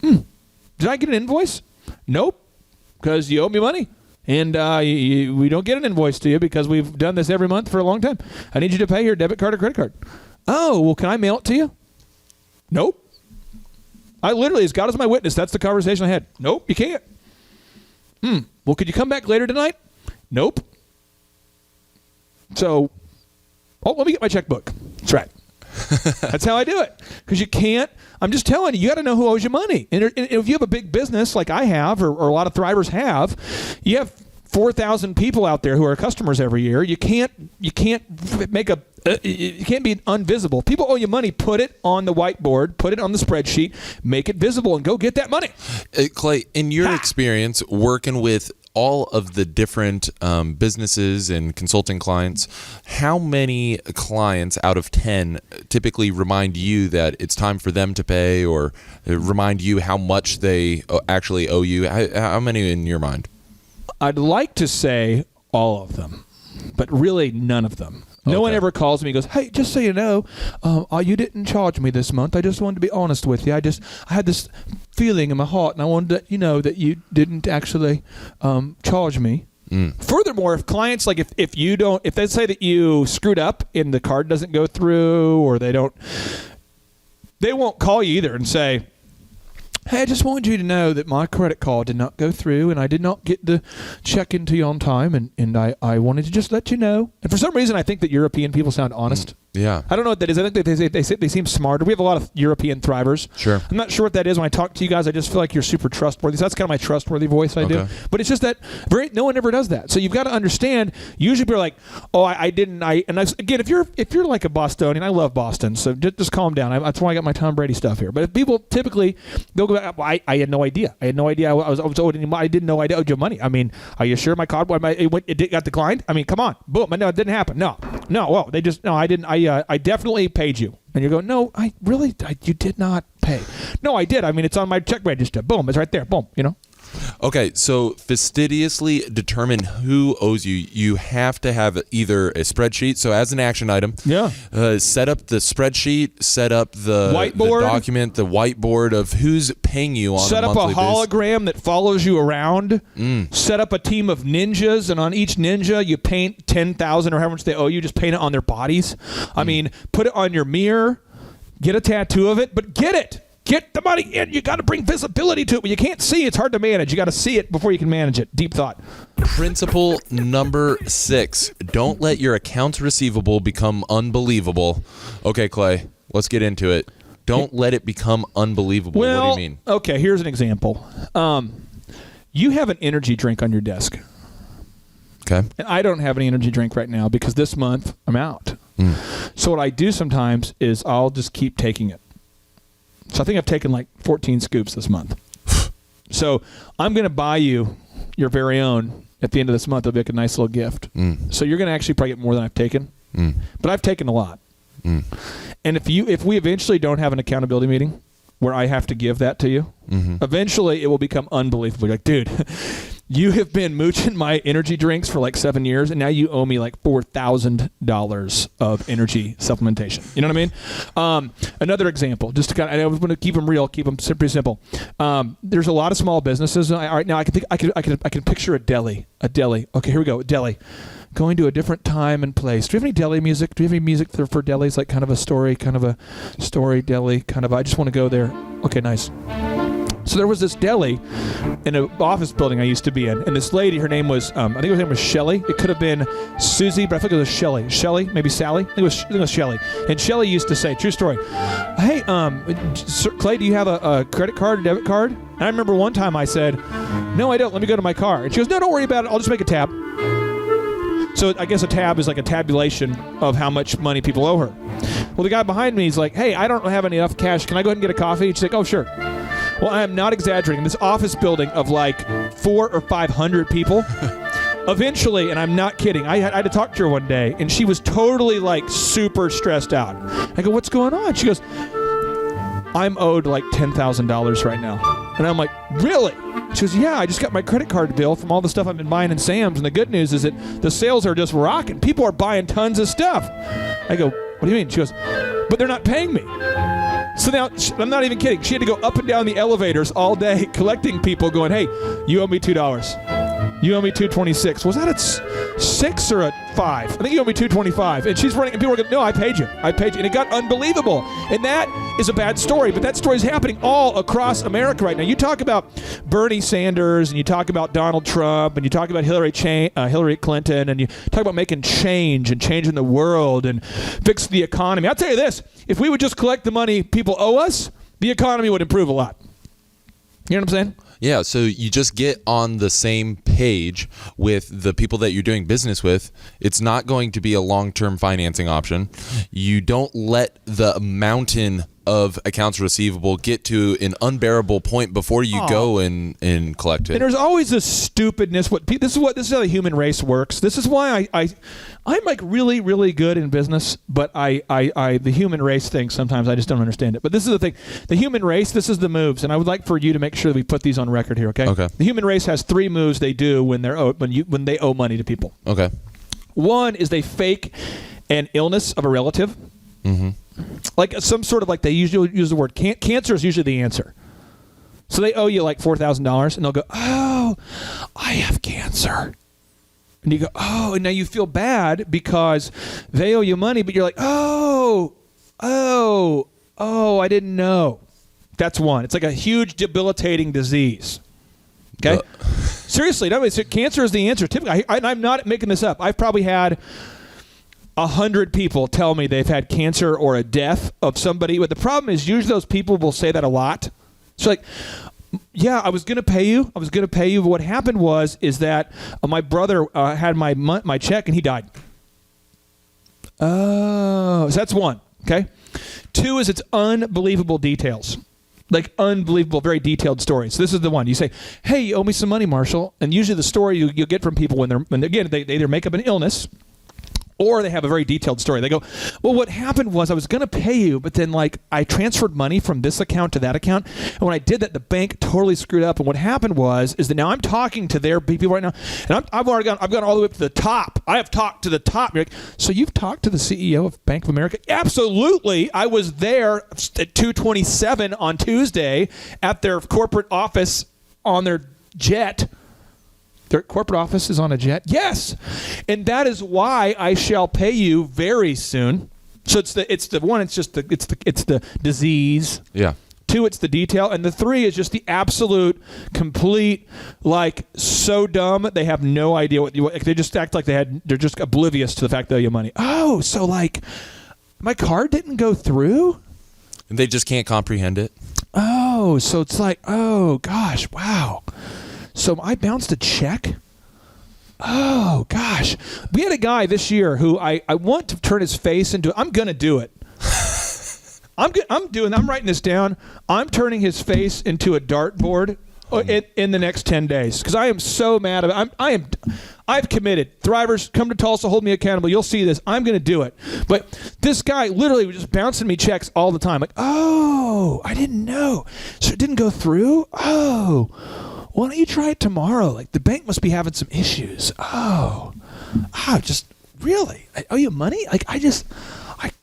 Did I get an invoice? Nope, because you owe me money. And we don't get an invoice to you because we've done this every month for a long time. I need you to pay your debit card or credit card. Oh, well, can I mail it to you? Nope. I literally, as God is my witness, that's the conversation I had. Nope, you can't. Well, could you come back later tonight? Nope. So, let me get my checkbook. That's right. That's how I do it. Because you can't, I'm just telling you, you got to know who owes you money. And if you have a big business like I have, or a lot of Thrivers have, you have 4,000 people out there who are customers every year. You can't make you can't be invisible. People owe you money. Put it on the whiteboard. Put it on the spreadsheet. Make it visible and go get that money. Clay, in your experience working with all of the different businesses and consulting clients, how many clients out of 10 typically remind you that it's time for them to pay, or remind you how much they actually owe you? How many in your mind? I'd like to say all of them, but really none of them. No one ever calls me and goes, hey, just so you know, you didn't charge me this month. I just wanted to be honest with you. I had this feeling in my heart, and I wanted to let you know that you didn't actually charge me. Furthermore, if clients, like if they say that you screwed up and the card doesn't go through, or they won't call you either and say, hey, I just wanted you to know that my credit card did not go through, and I did not get the check into you on time, and I wanted to just let you know. And for some reason, I think that European people sound honest. Yeah. I don't know what that is. I think that they seem smarter. We have a lot of European Thrivers. Sure. I'm not sure what that is. When I talk to you guys, I just feel like you're super trustworthy. So that's kind of my trustworthy voice I do. But it's just that no one ever does that. So you've got to understand, usually people are like, oh, I didn't. Again, if you're like a Bostonian, I love Boston, so just calm down. That's why I got my Tom Brady stuff here. But if people typically, they'll go back, well, I had no idea. I had no idea I was owed any money. I didn't know I owed you money. I mean, are you sure my card, it got declined? I mean, come on. Boom. No, it didn't happen. No. Well, I didn't. I definitely paid you. And you go, no, you did not pay. No, I did. I mean, it's on my check register. Boom, it's right there. Boom, Okay, so fastidiously determine who owes you. You have to have either a spreadsheet. So as an action item, set up the spreadsheet, set up the whiteboard, the document, the whiteboard of who's paying you on a monthly basis. Set up a hologram that follows you around. Set up a team of ninjas, and on each ninja you paint 10,000 or however much they owe you. Just paint it on their bodies. I mean, put it on your mirror. Get a tattoo of it, but get it. Get the money in. You got to bring visibility to it. When you can't see, it's hard to manage. You got to see it before you can manage it. Deep thought. Principle number 6. Don't let your accounts receivable become unbelievable. Okay, Clay, let's get into it. Don't let it become unbelievable. Well, what do you mean? Okay, here's an example. You have an energy drink on your desk. Okay. And I don't have an energy drink right now because this month I'm out. So what I do sometimes is I'll just keep taking it. So I think I've taken like 14 scoops this month. So I'm going to buy you your very own, at the end of this month, it'll be like a nice little gift. So you're going to actually probably get more than I've taken. But I've taken a lot. And if we eventually don't have an accountability meeting where I have to give that to you, eventually it will become unbelievable. Like, dude, you have been mooching my energy drinks for like 7 years, and now you owe me like $4,000 of energy supplementation. You know what I mean? Another example, just to kind of, I want to keep them real, keep them pretty simple. There's a lot of small businesses right now. I can picture a deli. Okay, here we go. A deli. Going to a different time and place. Do you have any deli music? Do you have any music for delis, like kind of a story deli, kind of, I just want to go there. Okay, nice. So there was this deli in an office building I used to be in, and this lady, her name was, I think her name was Shelly. It could have been Susie, but I think it was Shelly. Shelly, maybe Sally? I think it was Shelly. And Shelly used to say, true story, hey, Sir Clay, do you have a credit card or debit card? And I remember one time I said, no, I don't. Let me go to my car. And she goes, no, don't worry about it. I'll just make a tab. So I guess a tab is like a tabulation of how much money people owe her. Well, the guy behind me is like, hey, I don't have enough cash. Can I go ahead and get a coffee? And she's like, oh, sure. Well, I am not exaggerating. This office building of like 400 or 500 people, eventually, and I'm not kidding, I had to talk to her one day, and she was totally like super stressed out. I go, what's going on? She goes, I'm owed like $10,000 right now. And I'm like, really? She goes, yeah, I just got my credit card bill from all the stuff I've been buying in Sam's, and the good news is that the sales are just rocking. People are buying tons of stuff. I go, what do you mean? She goes, but they're not paying me. So now, I'm not even kidding. She had to go up and down the elevators all day collecting people going, hey, you owe me $2. You owe me $2.26. Was that at 6 or at 5? I think you owe me $2.25. And she's running, and people are going, no, I paid you. And it got unbelievable. And that is a bad story, but that story is happening all across America right now. You talk about Bernie Sanders, and you talk about Donald Trump, and you talk about Hillary Clinton, and you talk about making change and changing the world and fix the economy. I'll tell you this, if we would just collect the money people owe us, the economy would improve a lot. You know what I'm saying? Yeah, so you just get on the same page with the people that you're doing business with. It's not going to be a long-term financing option. You don't let the mountain of accounts receivable get to an unbearable point before you go and collect it. And there's always this stupidness. This is how the human race works. This is why I'm like really, really good in business, but the human race thing, sometimes I just don't understand it. But this is the thing. The human race, this is the moves, and I would like for you to make sure that we put these on record here, okay? Okay. The human race has 3 moves they do when they owe money to people. Okay. One is they fake an illness of a relative. Mm-hmm. Like some sort of, like, they usually use the word cancer is usually the answer. So they owe you like $4,000, and they'll go, oh, I have cancer. And you go, oh, and now you feel bad because they owe you money, but you're like, oh, I didn't know. That's one. It's like a huge debilitating disease. Okay? Seriously, no, cancer is the answer. Typically, I'm not making this up. I've probably had 100 people tell me they've had cancer or a death of somebody. But the problem is usually those people will say that a lot. So like, yeah, I was going to pay you. But what happened is that my brother had my check and he died. Oh, so that's one. Okay. 2 is it's unbelievable details. Like unbelievable, very detailed stories. This is the one. You say, hey, you owe me some money, Marshall. And usually the story you'll get from people when they either make up an illness or they have a very detailed story. They go, well, what happened was I was going to pay you, but then like I transferred money from this account to that account. And when I did that, the bank totally screwed up. And what happened is that now I'm talking to their people right now, and I've gone all the way up to the top. I have talked to the top. You're like, so you've talked to the CEO of Bank of America? Absolutely. I was there at 2:27 on Tuesday at their corporate office on their jet. Their corporate office is on a jet? Yes. And that is why I shall pay you very soon. So it's the disease. Yeah. 2, it's the detail. And the 3 is just the absolute, complete, like, so dumb they have no idea what they just act like they're just oblivious to the fact they owe you money. Oh, so like my card didn't go through? And they just can't comprehend it. Oh, so it's like, oh gosh, wow. So I bounced a check? Oh, gosh. We had a guy this year who I want to turn his face into... I'm going to do it. I'm writing this down. I'm turning his face into a dartboard in the next 10 days because I am so mad about I've committed. Thrivers, come to Tulsa, hold me accountable. You'll see this. I'm going to do it. But this guy literally was just bouncing me checks all the time. Like, oh, I didn't know. So it didn't go through? Oh, why don't you try it tomorrow? Like, the bank must be having some issues. Oh, just really? I owe you money? Like, I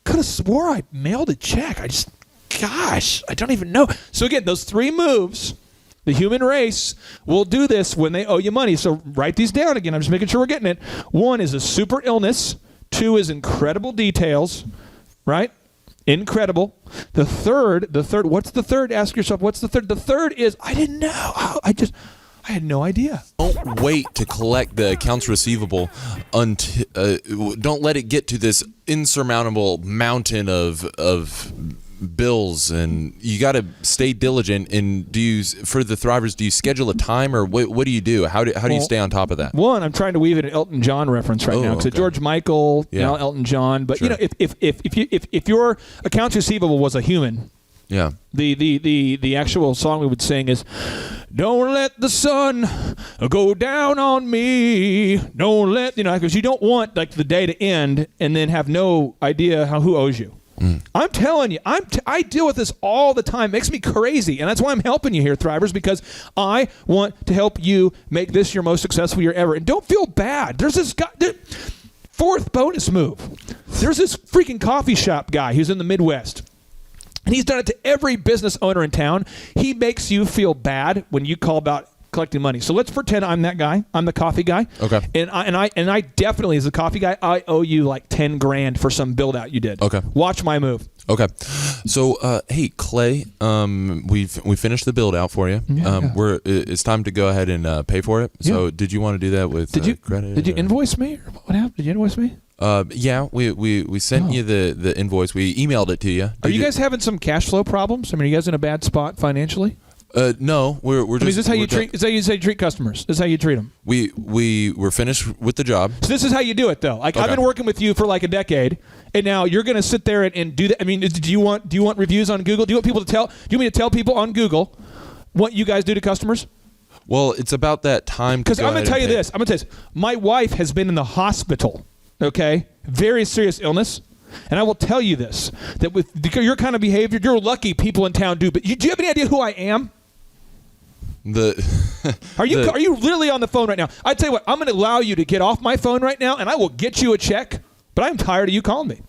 could have swore I mailed a check. Gosh, I don't even know. So again, those 3 moves, the human race will do this when they owe you money. So write these down again. I'm just making sure we're getting it. 1 is a super illness. 2 is incredible details, right? Incredible. The third, what's the third? Ask yourself, what's the third? The third is, I didn't know. Oh, I had no idea. Don't wait to collect the accounts receivable until. Don't let it get to this insurmountable mountain of bills, and you got to stay diligent. And for the Thrivers, do you schedule a time, or what do you do? How do you stay on top of that? 1, I'm trying to weave in an Elton John reference right now because George Michael, Elton John. But sure. If your accounts receivable was a human. Yeah. The actual song we would sing is, "Don't let the sun go down on me. Don't let," because you don't want like the day to end and then have no idea who owes you. I'm telling you, I deal with this all the time. It makes me crazy, and that's why I'm helping you here, Thrivers, because I want to help you make this your most successful year ever. And don't feel bad. There's this guy. 4th bonus move. There's this freaking coffee shop guy who's in the Midwest. And he's done it to every business owner in town. He makes you feel bad when you call about collecting money. So let's pretend I'm that guy. I'm the coffee guy. Okay. And I definitely, as a coffee guy, I owe you like $10,000 for some build out you did. Okay. Watch my move. Okay. So, hey, Clay, we finished the build out for you. It's time to go ahead and pay for it. So, did you want to do that with credit? Did you invoice me? Or what happened? Did you invoice me? Yeah, we sent you the invoice. We emailed it to you. Are you guys having some cash flow problems? I mean, are you guys in a bad spot financially? No, we're just. Is this how you treat? Is that how you say treat customers? This is how you treat them. We were finished with the job. So this is how you do it, though. Like, okay. I've been working with you for like a decade, and now you're going to sit there and do that. I mean, do you want reviews on Google? Do you want people to tell? Do you want me to tell people on Google what you guys do to customers? Well, it's about that time. Because I'm going to tell you this. My wife has been in the hospital. Okay, very serious illness. And I will tell you this, that with your kind of behavior, you're lucky people in town do. But do you have any idea who I am? Are you literally on the phone right now? I tell you what, I'm going to allow you to get off my phone right now, and I will get you a check. But I'm tired of you calling me.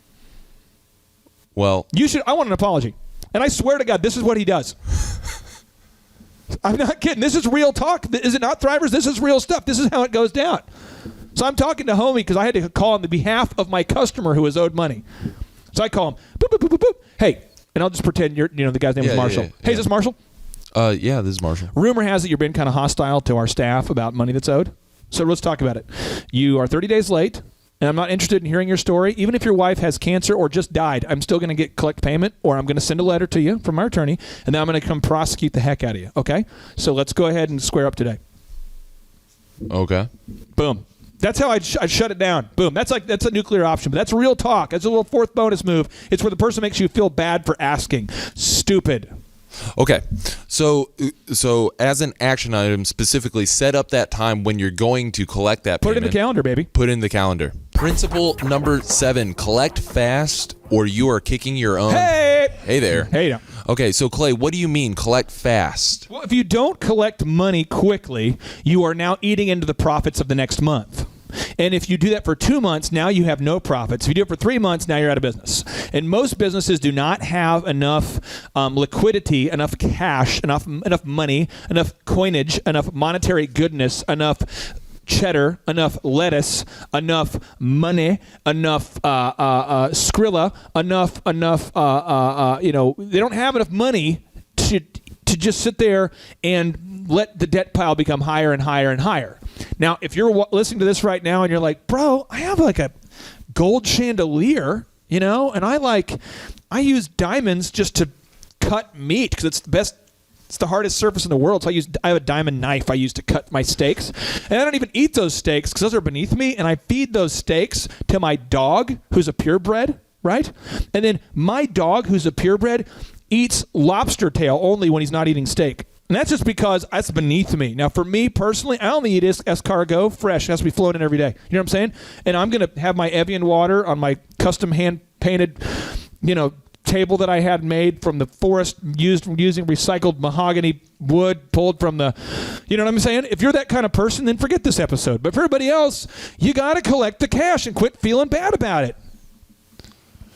Well, I want an apology, and I swear to God, this is what he does. I'm not kidding. This is real talk. Is it not, Thrivers? This is real stuff. This is how it goes down. So I'm talking to homie because I had to call on the behalf of my customer who was owed money. So I call him, boop, boop, boop, boop, boop. Hey, and I'll just pretend the guy's name is Marshall. Hey, is this Marshall? Yeah, this is Marshall. Rumor has it you've been kind of hostile to our staff about money that's owed. So let's talk about it. You are 30 days late, and I'm not interested in hearing your story. Even if your wife has cancer or just died, I'm still going to collect payment, or I'm going to send a letter to you from our attorney, and then I'm going to come prosecute the heck out of you. Okay? So let's go ahead and square up today. Okay. Boom. That's how I'd shut it down. Boom. That's a nuclear option, but that's real talk. That's a little 4th bonus move. It's where the person makes you feel bad for asking. Stupid. Okay. So as an action item, specifically set up that time when you're going to collect that payment. Put it in the calendar, baby. Put it in the calendar. Principle number 7, collect fast or you are kicking your own. Hey there. Hey now. Okay, so Clay, what do you mean collect fast? Well, if you don't collect money quickly, you are now eating into the profits of the next month. And if you do that for 2 months, now you have no profits. If you do it for 3 months, now you're out of business. And most businesses do not have enough liquidity, enough cash, enough money, enough coinage, enough monetary goodness, enough cheddar, enough lettuce, enough money, enough Skrilla, enough they don't have enough money to just sit there and let the debt pile become higher and higher and higher. Now, if you're listening to this right now and you're like, bro, I have like a gold chandelier, and I use diamonds just to cut meat because it's the best. It's the hardest surface in the world. So I have a diamond knife I use to cut my steaks. And I don't even eat those steaks because those are beneath me. And I feed those steaks to my dog, who's a purebred, right? And then my dog, who's a purebred, eats lobster tail only when he's not eating steak. And that's just because that's beneath me. Now, for me personally, I only eat escargot fresh. It has to be flown in every day. You know what I'm saying? And I'm going to have my Evian water on my custom hand-painted, table that I had made from the forest using recycled mahogany wood pulled from the, you know what I'm saying? If you're that kind of person, then forget this episode. But for everybody else, you got to collect the cash and quit feeling bad about it.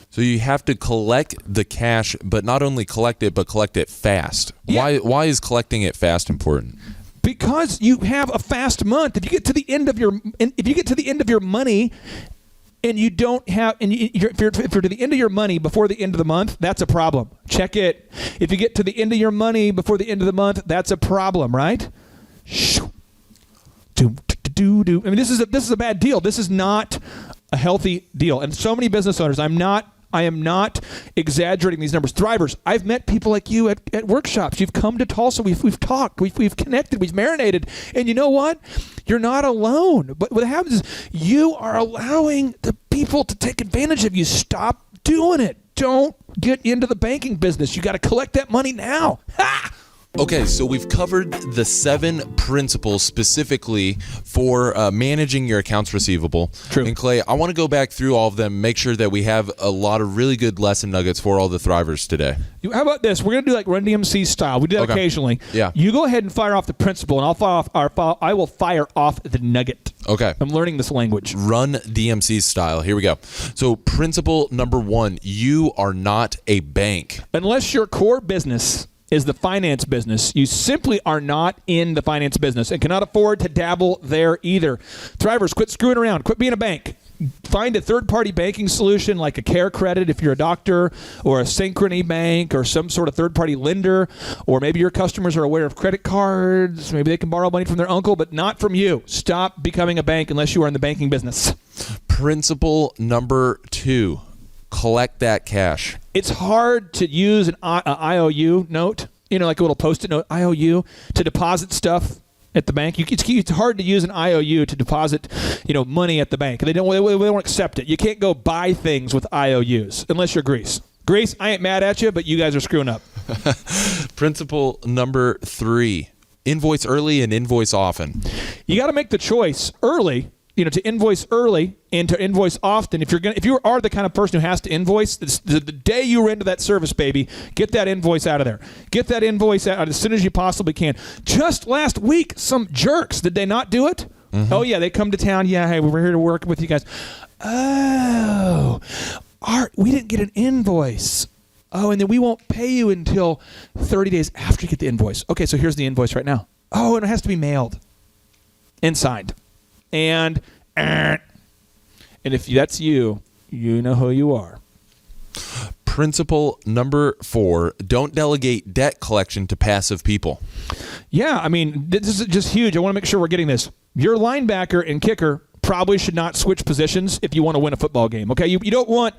So you have to collect the cash, but not only collect it, but collect it fast. Yeah. Why is collecting it fast important? Because you have a fast month. If you get to the end of your money, and you don't have, and if you're to the end of your money before the end of the month, that's a problem. Check it. If you get to the end of your money before the end of the month, that's a problem, right? I mean, this is a bad deal. This is not a healthy deal. And so many business owners, I am not exaggerating these numbers. Thrivers, I've met people like you at workshops. You've come to Tulsa. We've talked. We've connected. We've marinated. And you know what? You're not alone. But what happens is you are allowing the people to take advantage of you. Stop doing it. Don't get into the banking business. You got to collect that money now. Ha! Okay, so we've covered the 7 principles specifically for managing your accounts receivable. True. And Clay, I want to go back through all of them, make sure that we have a lot of really good lesson nuggets for all the Thrivers today. How about this? We're going to do like Run DMC style. We do that occasionally. Yeah. You go ahead and fire off the principle, and I will fire off the nugget. Okay. I'm learning this language. Run DMC style. Here we go. So principle number 1, you are not a bank. Unless your core business is the finance business, you simply are not in the finance business and cannot afford to dabble there either. Thrivers, quit screwing around. Quit being a bank. Find a third-party banking solution like a Care Credit if you're a doctor, or a Synchrony Bank, or some sort of third-party lender, or maybe your customers are aware of credit cards. Maybe they can borrow money from their uncle, but not from you. Stop becoming a bank unless you are in the banking business. Principle number 2, collect that cash. It's hard to use an IOU note, like a little Post-it note, IOU, to deposit stuff at the bank. It's hard to use an IOU to deposit, money at the bank. They won't accept it. You can't go buy things with IOUs unless you're Greece. Greece, I ain't mad at you, but you guys are screwing up. Principle number 3, invoice early and invoice often. You got to make the choice early, to invoice early and to invoice often. If you are the kind of person who has to invoice, the day you render that service, baby, get that invoice out of there. Get that invoice out as soon as you possibly can. Just last week, some jerks, did they not do it? Mm-hmm. Oh, yeah, they come to town. Yeah, hey, we're here to work with you guys. Oh, Art, we didn't get an invoice. Oh, and then we won't pay you until 30 days after you get the invoice. Okay, so here's the invoice right now. Oh, and it has to be mailed and signed. And if that's you, you know who you are. Principle number 4, don't delegate debt collection to passive people. Yeah, I mean, this is just huge. I want to make sure we're getting this. Your linebacker and kicker probably should not switch positions if you want to win a football game, okay? You don't want,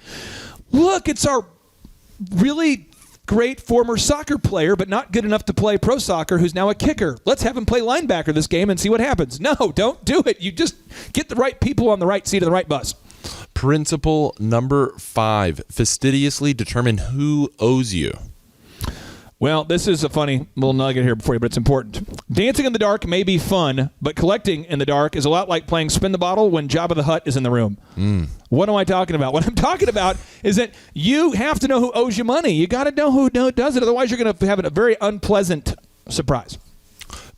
look, it's our really great former soccer player, but not good enough to play pro soccer, who's now a kicker. Let's have him play linebacker this game and see what happens. No, don't do it. You just get the right people on the right seat of the right bus. Principle number 5, fastidiously determine who owes you. Well, this is a funny little nugget here before you, but it's important. Dancing in the dark may be fun, but collecting in the dark is a lot like playing spin the bottle when Jabba the Hutt is in the room. What am I talking about? What I'm talking about is that you have to know who owes you money. You got to know who does it. Otherwise, you're going to have a very unpleasant surprise.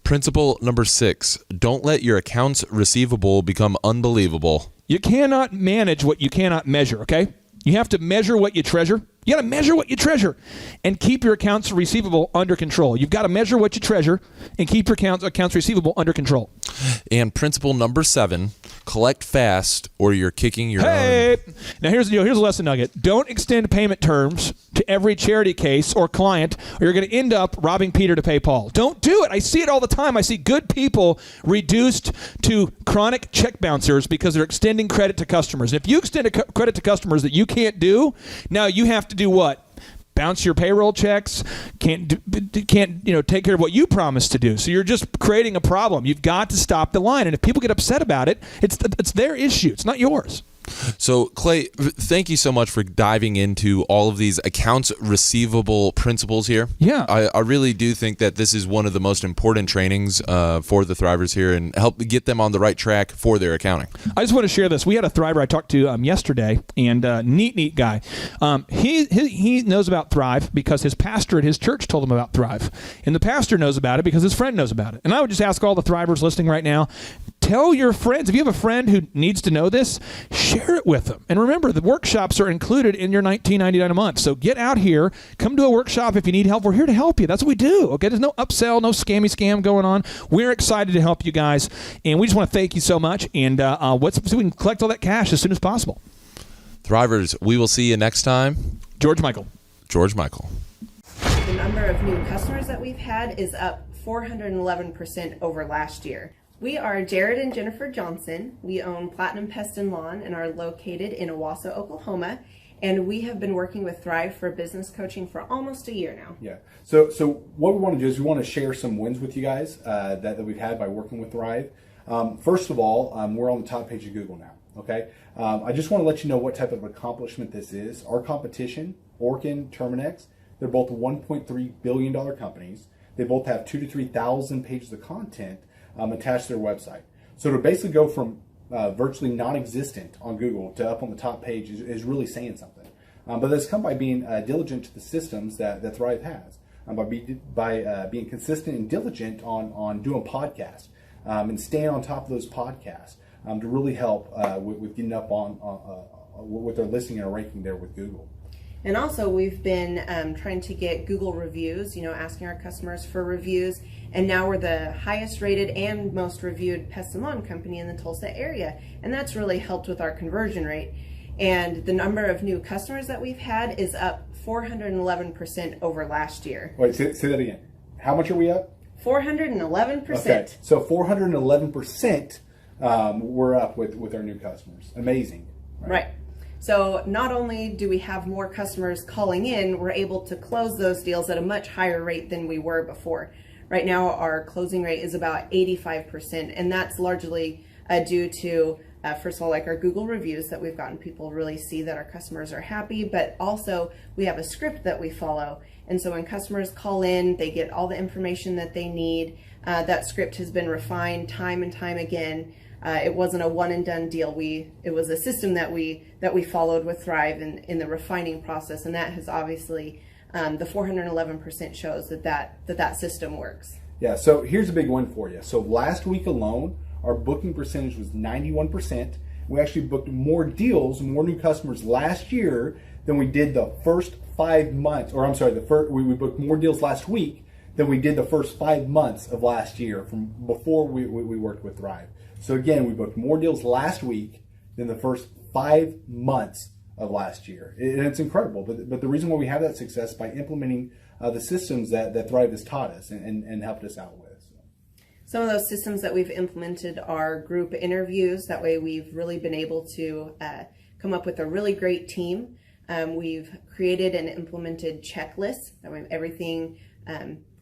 Principle number 6, don't let your accounts receivable become unbelievable. You cannot manage what you cannot measure, okay? You have to measure what you treasure. You got to measure what you treasure and keep your accounts receivable under control. You've got to measure what you treasure and keep your accounts receivable under control. And principle number 7, collect fast or you're kicking your own. Now here's a lesson nugget. Don't extend payment terms to every charity case or client, or you're going to end up robbing Peter to pay Paul. Don't do it. I see it all the time. I see good people reduced to chronic check bouncers because they're extending credit to customers. And if you extend credit to customers that you can't do, now you have to do what? Bounce your payroll checks, can't take care of what you promised to do. So you're just creating a problem. You've got to stop the line. And if people get upset about it, it's their issue. It's not yours. So, Clay, thank you so much for diving into all of these accounts receivable principles here. Yeah. I really do think that this is one of the most important trainings for the Thrivers here and help get them on the right track for their accounting. I just want to share this. We had a Thriver I talked to yesterday, and neat guy. He knows about Thrive because his pastor at his church told him about Thrive. And the pastor knows about it because his friend knows about it. And I would just ask all the Thrivers listening right now, tell your friends, if you have a friend who needs to know this, share it with them. And remember, the workshops are included in your $19.99 a month. So get out here, come to a workshop if you need help. We're here to help you. That's what we do. Okay, there's no upsell, no scam going on. We're excited to help you guys, and we just want to thank you so much. And so we can collect all that cash as soon as possible. Thrivers, we will see you next time. George Michael. The number of new customers that we've had is up 411% over last year. We are Jared and Jennifer Johnson. We own Platinum Pest and Lawn and are located in Owasso, Oklahoma. And we have been working with Thrive for business coaching for almost a year now. Yeah. So what we want to do is we want to share some wins with you guys that we've had by working with Thrive. First of all, we're on the top page of Google now. Okay. I just want to let you know what type of accomplishment this is. Our competition, Orkin, Terminex, they're both $1.3 billion companies. They both have 2,000 to 3,000 pages of content attached to their website. So to basically go from virtually non-existent on Google to up on the top page is really saying something. But that's come by being diligent to the systems that Thrive has, by being consistent and diligent on doing podcasts and staying on top of those podcasts to really help with getting up on with their listing and ranking there with Google. And also we've been trying to get Google reviews, asking our customers for reviews. And now we're the highest rated and most reviewed pest and lawn company in the Tulsa area. And that's really helped with our conversion rate. And the number of new customers that we've had is up 411% over last year. Wait, say that again. How much are we up? 411%. Okay, so 411% we're up with our new customers. Amazing. Right. So not only do we have more customers calling in, we're able to close those deals at a much higher rate than we were before. Right now, our closing rate is about 85%, and that's largely due to, first of all, like our Google reviews that we've gotten people really see that our customers are happy, but also we have a script that we follow. And so when customers call in, they get all the information that they need. That script has been refined time and time again. It wasn't a one and done deal. It was a system that we followed with Thrive in the refining process, and that has obviously the 411% shows that system works. Yeah. So here's a big one for you. So last week alone, our booking percentage was 91%. We actually booked more deals, more new customers last year than we did the first 5 months. Or I'm sorry, we booked more deals last week than we did the first 5 months of last year from before we worked with Thrive. So again, we booked more deals last week than the first 5 months of last year. And it's incredible. But the reason why we have that success is by implementing the systems that Thrive has taught us and helped us out with. Some of those systems that we've implemented are group interviews. That way we've really been able to come up with a really great team. We've created and implemented checklists. That way everything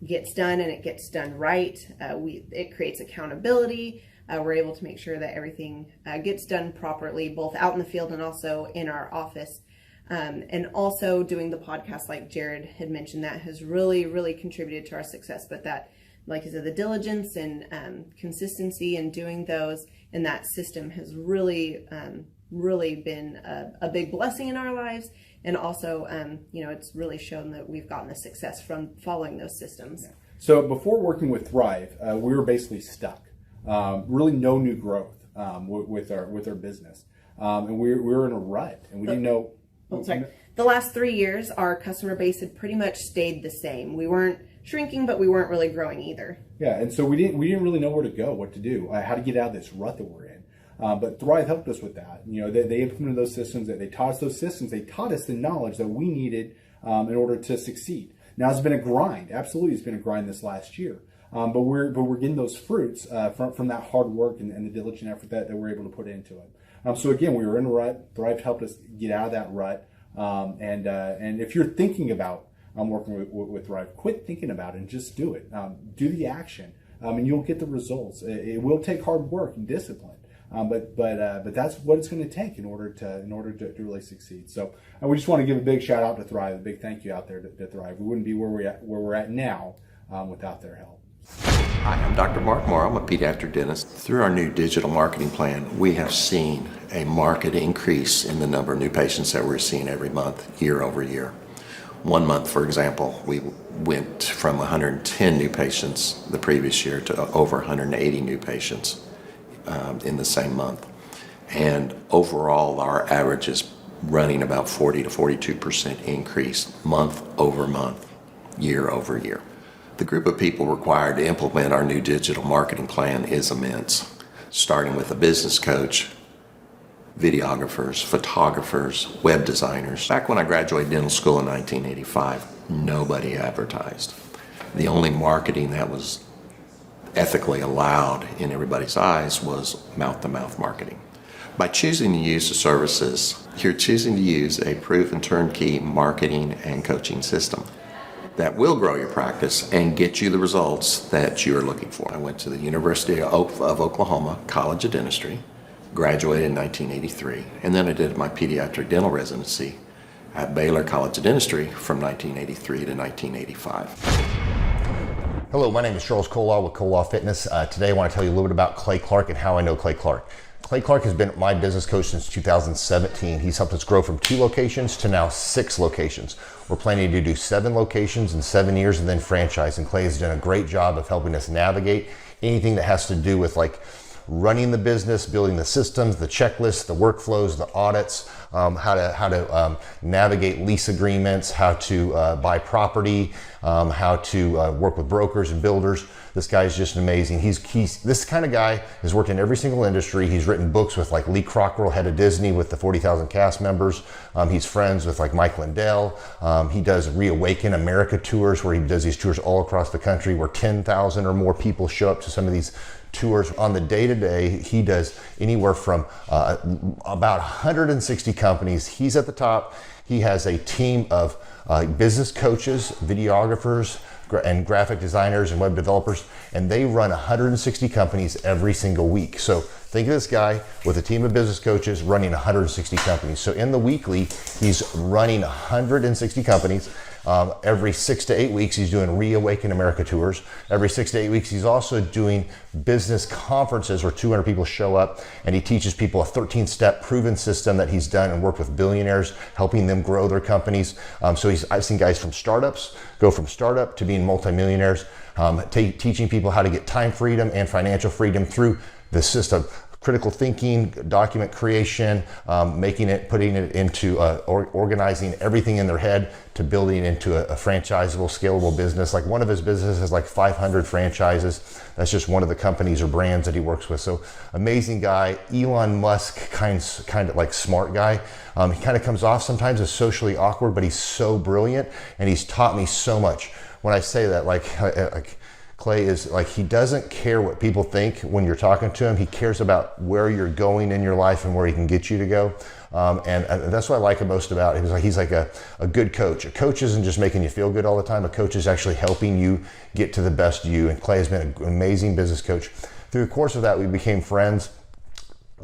gets done and it gets done right. It creates accountability. We're able to make sure that everything gets done properly, both out in the field and also in our office. And also doing the podcast, like Jared had mentioned, that has really, really contributed to our success. But that, like I said, the diligence and consistency in doing those and that system has really, really been a big blessing in our lives. And also, it's really shown that we've gotten the success from following those systems. Yeah. So before working with Thrive, we were basically stuck. Really no new growth with our business. And we were in a rut and we didn't know. The last 3 years, our customer base had pretty much stayed the same. We weren't shrinking, but we weren't really growing either. Yeah, and so we didn't really know where to go, what to do, how to get out of this rut that we're in. But Thrive helped us with that. They implemented those systems. They taught us those systems. They taught us the knowledge that we needed in order to succeed. Now it's been a grind. Absolutely, it's been a grind this last year. But we're getting those fruits from that hard work and the diligent effort that we're able to put into it. So again, we were in a rut. Thrive helped us get out of that rut. And if you're thinking about working with Thrive, quit thinking about it and just do it. Do the action, and you'll get the results. It will take hard work and discipline, But that's what it's going to take in order to really succeed. So we just want to give a big shout out to Thrive, a big thank you out there to Thrive. We wouldn't be where we're at now without their help. Hi, I'm Dr. Mark Moore. I'm a pediatric dentist. Through our new digital marketing plan, we have seen a marked increase in the number of new patients that we're seeing every month, year over year. One month, for example, we went from 110 new patients the previous year to over 180 new patients in the same month. And overall, our average is running about 40 to 42% increase month over month, year over year. The group of people required to implement our new digital marketing plan is immense, starting with a business coach, videographers, photographers, web designers. Back when I graduated dental school in 1985, nobody advertised. The only marketing that was ethically allowed in everybody's eyes was mouth-to-mouth marketing. By choosing to use the services, you're choosing to use a proven turnkey marketing and coaching system that will grow your practice and get you the results that you're looking for. I went to the University of Oklahoma College of Dentistry, graduated in 1983, and then I did my pediatric dental residency at Baylor College of Dentistry from 1983 to 1985. Hello, my name is Charles Colaw with Colaw Fitness. Today I want to tell you a little bit about Clay Clark and how I know Clay Clark. Clay Clark has been my business coach since 2017. He's helped us grow from 2 locations to now 6 locations. We're planning to do 7 locations in 7 years and then franchise. And Clay has done a great job of helping us navigate anything that has to do with like running the business, building the systems, the checklists, the workflows, the audits, how to navigate lease agreements, how to buy property, how to work with brokers and builders. This guy is just amazing. He's this kind of guy has worked in every single industry. He's written books with like Lee Cockrell, head of Disney, with the 40,000 cast members. He's friends with like Mike Lindell. He does Reawaken America tours, where he does these tours all across the country, where 10,000 or more people show up to some of these tours. On the day-to-day, he does anywhere from about 160 companies. He's at the top. He has a team of business coaches, videographers, and graphic designers and web developers, and they run 160 companies every single week. So think of this guy with a team of business coaches running 160 companies. So in the weekly, he's running 160 companies. Every 6 to 8 weeks, he's doing Reawaken America tours. Every 6 to 8 weeks, he's also doing business conferences where 200 people show up, and he teaches people a 13-step proven system that he's done and worked with billionaires, helping them grow their companies. I've seen guys from startups go from startup to being multimillionaires, teaching people how to get time freedom and financial freedom through the system. Critical thinking, document creation, putting it into organizing everything in their head to building into a franchisable, scalable business. Like one of his businesses has like 500 franchises. That's just one of the companies or brands that he works with. So amazing guy. Elon Musk kind of like smart guy. He kind of comes off sometimes as socially awkward, but he's so brilliant, and he's taught me so much. When I say that, like Clay is like, he doesn't care what people think when you're talking to him. He cares about where you're going in your life and where he can get you to go. And that's what I like him most about him. He's like a good coach. A coach isn't just making you feel good all the time. A coach is actually helping you get to the best you. And Clay has been an amazing business coach. Through the course of that, we became friends.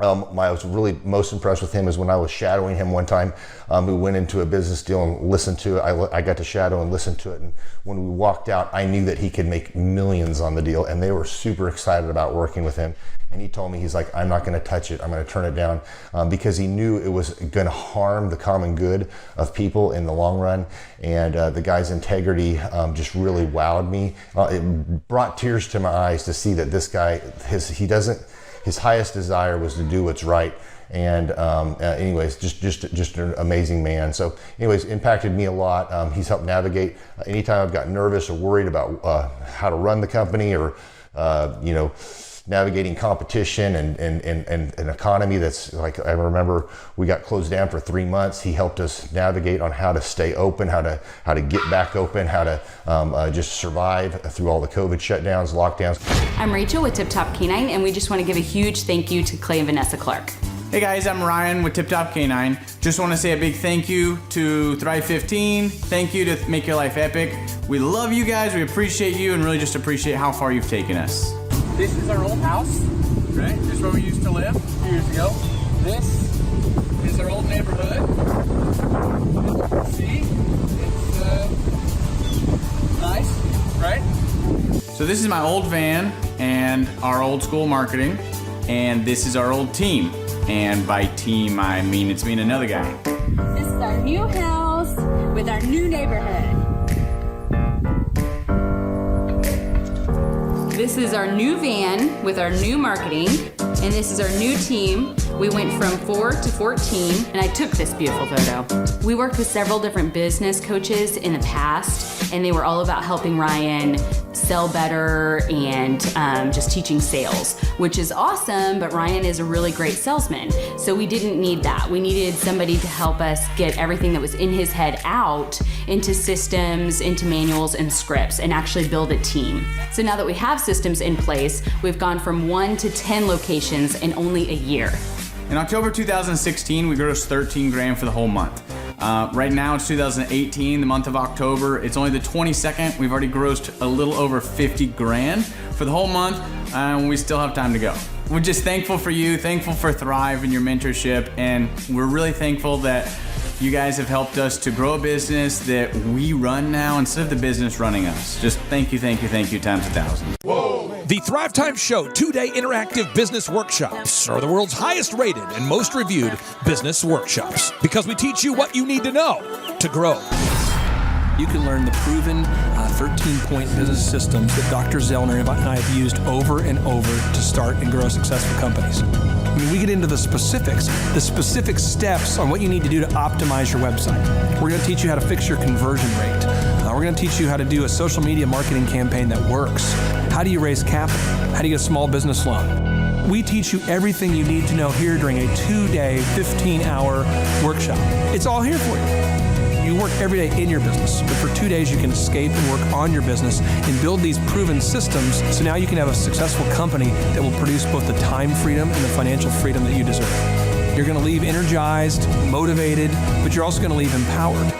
I was really most impressed with him is when I was shadowing him one time. We went into a business deal and listened to it. I got to shadow and listen to it. And when we walked out, I knew that he could make millions on the deal, and they were super excited about working with him. And he told me, he's like, I'm not going to touch it. I'm going to turn it down, because he knew it was going to harm the common good of people in the long run. And the guy's integrity just really wowed me. It brought tears to my eyes to see that this guy, his highest desire was to do what's right. And anyways, just an amazing man. So anyways, impacted me a lot. He's helped navigate anytime I've got nervous or worried about how to run the company, or navigating competition and an economy that's like, I remember we got closed down for 3 months. He helped us navigate on how to stay open, how to get back open, how to just survive through all the COVID shutdowns, lockdowns. I'm Rachel with Tip Top Canine, and we just want to give a huge thank you to Clay and Vanessa Clark. Hey guys, I'm Ryan with Tip Top Canine. Just want to say a big thank you to Thrive 15. Thank you to Make Your Life Epic. We love you guys, we appreciate you, and really just appreciate how far you've taken us. This is our old house. right? This is where we used to live a few years ago. This is our old neighborhood. See? It's nice, right? So this is my old van and our old school marketing, and this is our old team. And by team, I mean it's me and another guy. This is our new house with our new neighborhood. This is our new van with our new marketing, and this is our new team. We went from 4 to 14, and I took this beautiful photo. We worked with several different business coaches in the past, and they were all about helping Ryan sell better and just teaching sales, which is awesome, but Ryan is a really great salesman. So we didn't need that. We needed somebody to help us get everything that was in his head out into systems, into manuals and scripts, and actually build a team. So now that we have systems in place, we've gone from 1 to 10 locations in only a year. In October 2016, we grossed 13 grand for the whole month. Right now it's 2018, the month of October. It's only the 22nd. We've already grossed a little over 50 grand for the whole month, and we still have time to go. We're just thankful for you, thankful for Thrive and your mentorship, and we're really thankful that you guys have helped us to grow a business that we run now instead of the business running us. Just thank you times 1,000. The Thrivetime Show 2-day interactive business workshops are the world's highest rated and most reviewed business workshops because we teach you what you need to know to grow. You can learn the proven 13-point business systems that Dr. Zellner and I have used over and over to start and grow successful companies. I mean, we get into the specific steps on what you need to do to optimize your website. We're going to teach you how to fix your conversion rate. We're going to teach you how to do a social media marketing campaign that works. How do you raise capital? How do you get a small business loan? We teach you everything you need to know here during a 2-day, 15-hour workshop. It's all here for you. You work every day in your business, but for 2 days you can escape and work on your business and build these proven systems so now you can have a successful company that will produce both the time freedom and the financial freedom that you deserve. You're going to leave energized, motivated, but you're also going to leave empowered.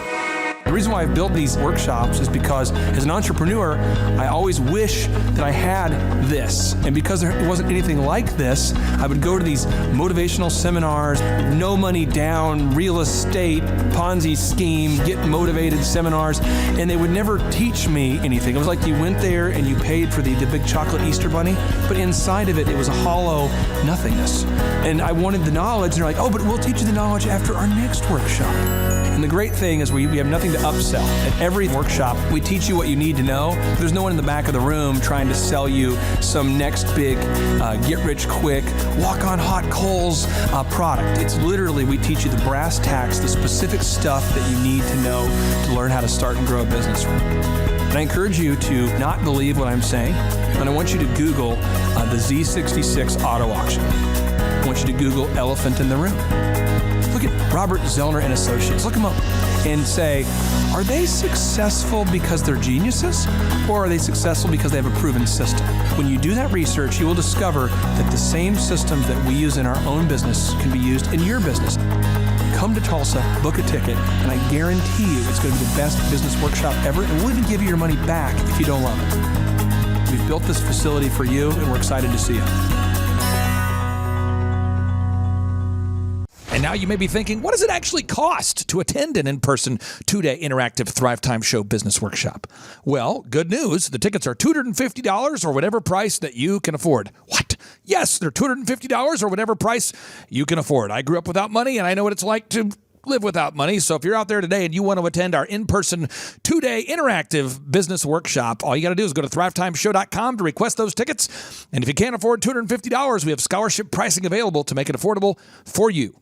The reason why I've built these workshops is because as an entrepreneur, I always wish that I had this. And because there wasn't anything like this, I would go to these motivational seminars, no money down, real estate, Ponzi scheme, get motivated seminars, and they would never teach me anything. It was like you went there and you paid for the big chocolate Easter bunny, but inside of it was a hollow nothingness. And I wanted the knowledge, and they're like, oh, but we'll teach you the knowledge after our next workshop. And the great thing is we have nothing to upsell. At every workshop, we teach you what you need to know. There's no one in the back of the room trying to sell you some next big get-rich-quick, walk-on-hot coals product. It's literally, we teach you the brass tacks, the specific stuff that you need to know to learn how to start and grow a business. And I encourage you to not believe what I'm saying, and I want you to Google the Z66 auto auction. I want you to Google elephant in the room. Look at Robert Zellner and Associates. Look them up and say, are they successful because they're geniuses, or are they successful because they have a proven system? When you do that research, you will discover that the same systems that we use in our own business can be used in your business. Come to Tulsa, book a ticket, and I guarantee you it's going to be the best business workshop ever, and we'll even give you your money back if you don't love it. We've built this facility for you, and we're excited to see you. And now you may be thinking, what does it actually cost to attend an in-person 2-day interactive Thrivetime Show business workshop? Well, good news. The tickets are $250 or whatever price that you can afford. What? Yes, they're $250 or whatever price you can afford. I grew up without money, and I know what it's like to live without money. So if you're out there today and you want to attend our in-person 2-day interactive business workshop, all you got to do is go to thrivetimeshow.com to request those tickets. And if you can't afford $250, we have scholarship pricing available to make it affordable for you.